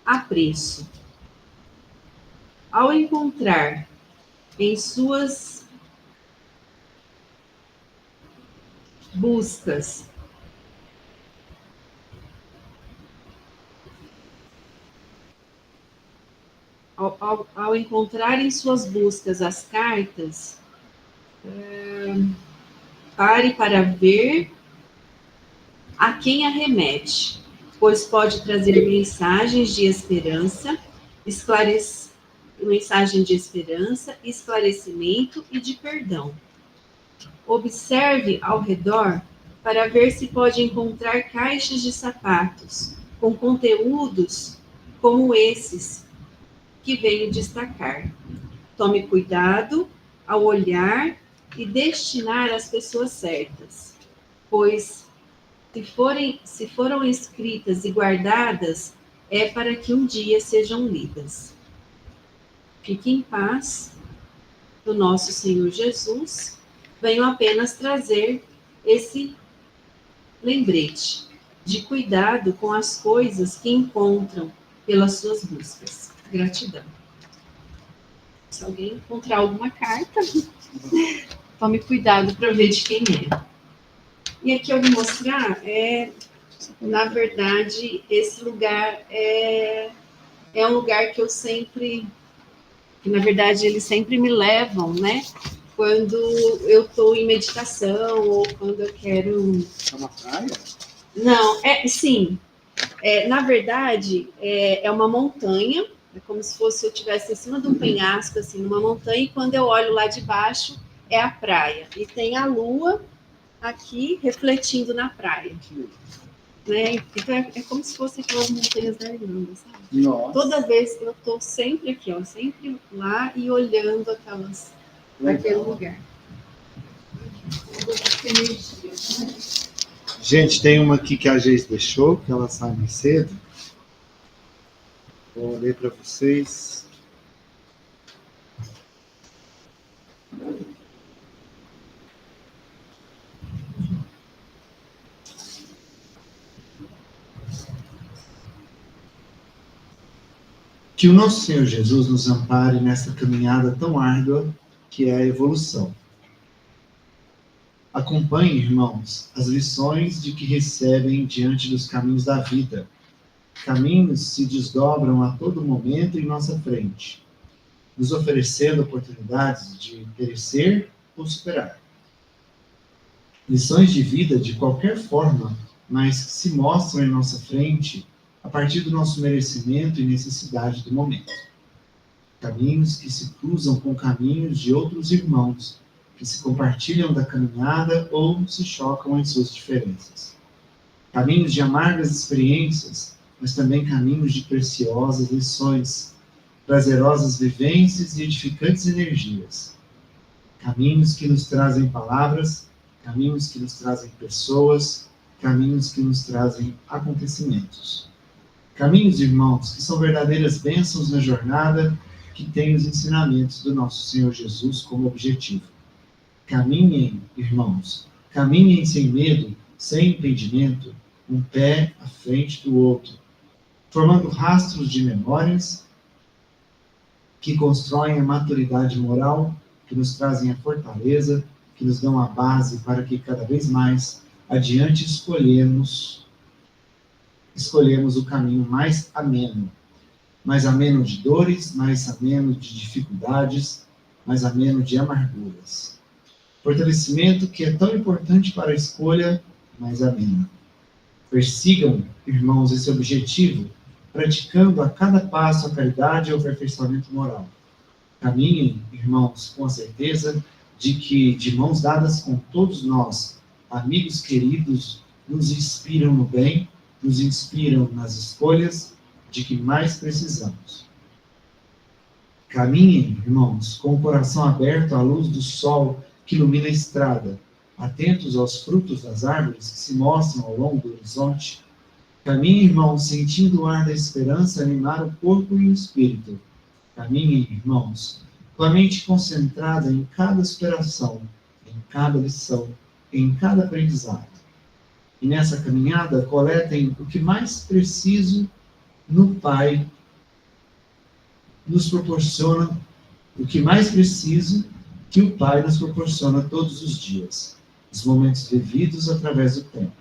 apreço. Ao encontrar em suas buscas ao encontrar em suas buscas as cartas, pare para ver a quem a remete, pois pode trazer mensagens de esperança, esclarecimento e de perdão. Observe ao redor para ver se pode encontrar caixas de sapatos com conteúdos como esses que venho destacar. Tome cuidado ao olhar e destinar às pessoas certas, pois se foram escritas e guardadas, é para que um dia sejam lidas. Fique em paz, do nosso Senhor Jesus. Venho apenas trazer esse lembrete de cuidado com as coisas que encontram pelas suas buscas. Gratidão. Se alguém encontrar alguma carta, tome cuidado para ver de quem é. E aqui eu vou mostrar, na verdade, esse lugar é um lugar que na verdade, eles sempre me levam, né? Quando eu estou em meditação ou quando eu quero... É uma praia? Não, sim. Na verdade, é uma montanha, é como se fosse eu estivesse em cima de um penhasco, assim, numa montanha, e quando eu olho lá de baixo, é a praia. E tem a lua aqui refletindo na praia. Né? Então, é como se fosse aquelas montanhas da Irlanda, sabe? Nossa. Toda vez eu estou sempre aqui, ó, sempre lá e olhando aquele lugar. Gente, tem uma aqui que a Geis deixou, que ela sai mais cedo. Vou ler para vocês. Que o nosso Senhor Jesus nos ampare nessa caminhada tão árdua que é a evolução. Acompanhe, irmãos, as lições de que recebem diante dos caminhos da vida. Caminhos se desdobram a todo momento em nossa frente, nos oferecendo oportunidades de perecer ou superar. Lições de vida de qualquer forma, mas que se mostram em nossa frente a partir do nosso merecimento e necessidade do momento. Caminhos que se cruzam com caminhos de outros irmãos, que se compartilham da caminhada ou se chocam em suas diferenças. Caminhos de amargas experiências, mas também caminhos de preciosas lições, prazerosas vivências e edificantes energias. Caminhos que nos trazem palavras, caminhos que nos trazem pessoas, caminhos que nos trazem acontecimentos. Caminhos, irmãos, que são verdadeiras bênçãos na jornada, que têm os ensinamentos do nosso Senhor Jesus como objetivo. Caminhem, irmãos, caminhem sem medo, sem impedimento, um pé à frente do outro, formando rastros de memórias que constroem a maturidade moral, que nos trazem a fortaleza, que nos dão a base para que cada vez mais adiante escolhemos o caminho mais ameno de dores, mais ameno de dificuldades, mais ameno de amarguras. Fortalecimento que é tão importante para a escolha mais amena. Persigam, irmãos, esse objetivo, praticando a cada passo a caridade e o aperfeiçoamento moral. Caminhem, irmãos, com a certeza de que, de mãos dadas com todos nós, amigos queridos, nos inspiram no bem, nos inspiram nas escolhas de que mais precisamos. Caminhem, irmãos, com o coração aberto à luz do sol que ilumina a estrada, atentos aos frutos das árvores que se mostram ao longo do horizonte. Caminhem, irmãos, sentindo o ar da esperança animar o corpo e o espírito. Caminhem, irmãos, com a mente concentrada em cada superação, em cada lição, em cada aprendizado. E nessa caminhada, coletem o que mais preciso no Pai nos proporciona, o que mais preciso que o Pai nos proporciona todos os dias. Os momentos vividos através do tempo.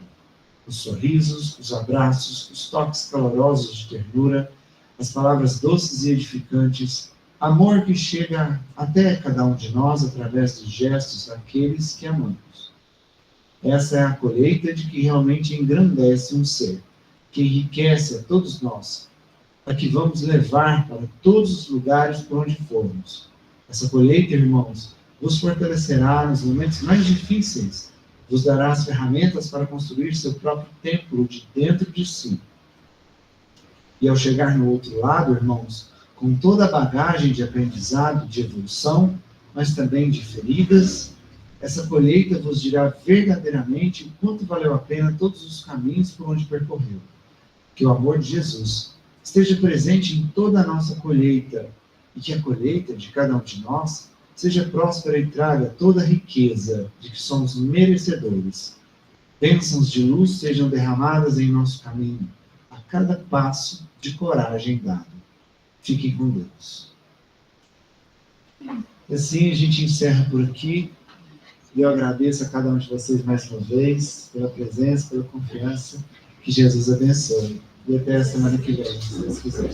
Os sorrisos, os abraços, os toques calorosos de ternura, as palavras doces e edificantes, amor que chega até cada um de nós através dos gestos daqueles que amamos. Essa é a colheita de que realmente engrandece um ser, que enriquece a todos nós, a que vamos levar para todos os lugares por onde formos. Essa colheita, irmãos, vos fortalecerá nos momentos mais difíceis, vos dará as ferramentas para construir seu próprio templo de dentro de si. E ao chegar no outro lado, irmãos, com toda a bagagem de aprendizado, de evolução, mas também de feridas, essa colheita vos dirá verdadeiramente o quanto valeu a pena todos os caminhos por onde percorreu. Que o amor de Jesus esteja presente em toda a nossa colheita, e que a colheita de cada um de nós seja próspera e traga toda a riqueza de que somos merecedores. Bênçãos de luz sejam derramadas em nosso caminho, a cada passo de coragem dado. Fiquem com Deus. E assim a gente encerra por aqui. E eu agradeço a cada um de vocês mais uma vez, pela presença, pela confiança. Que Jesus abençoe. E até a semana que vem, se Deus quiser.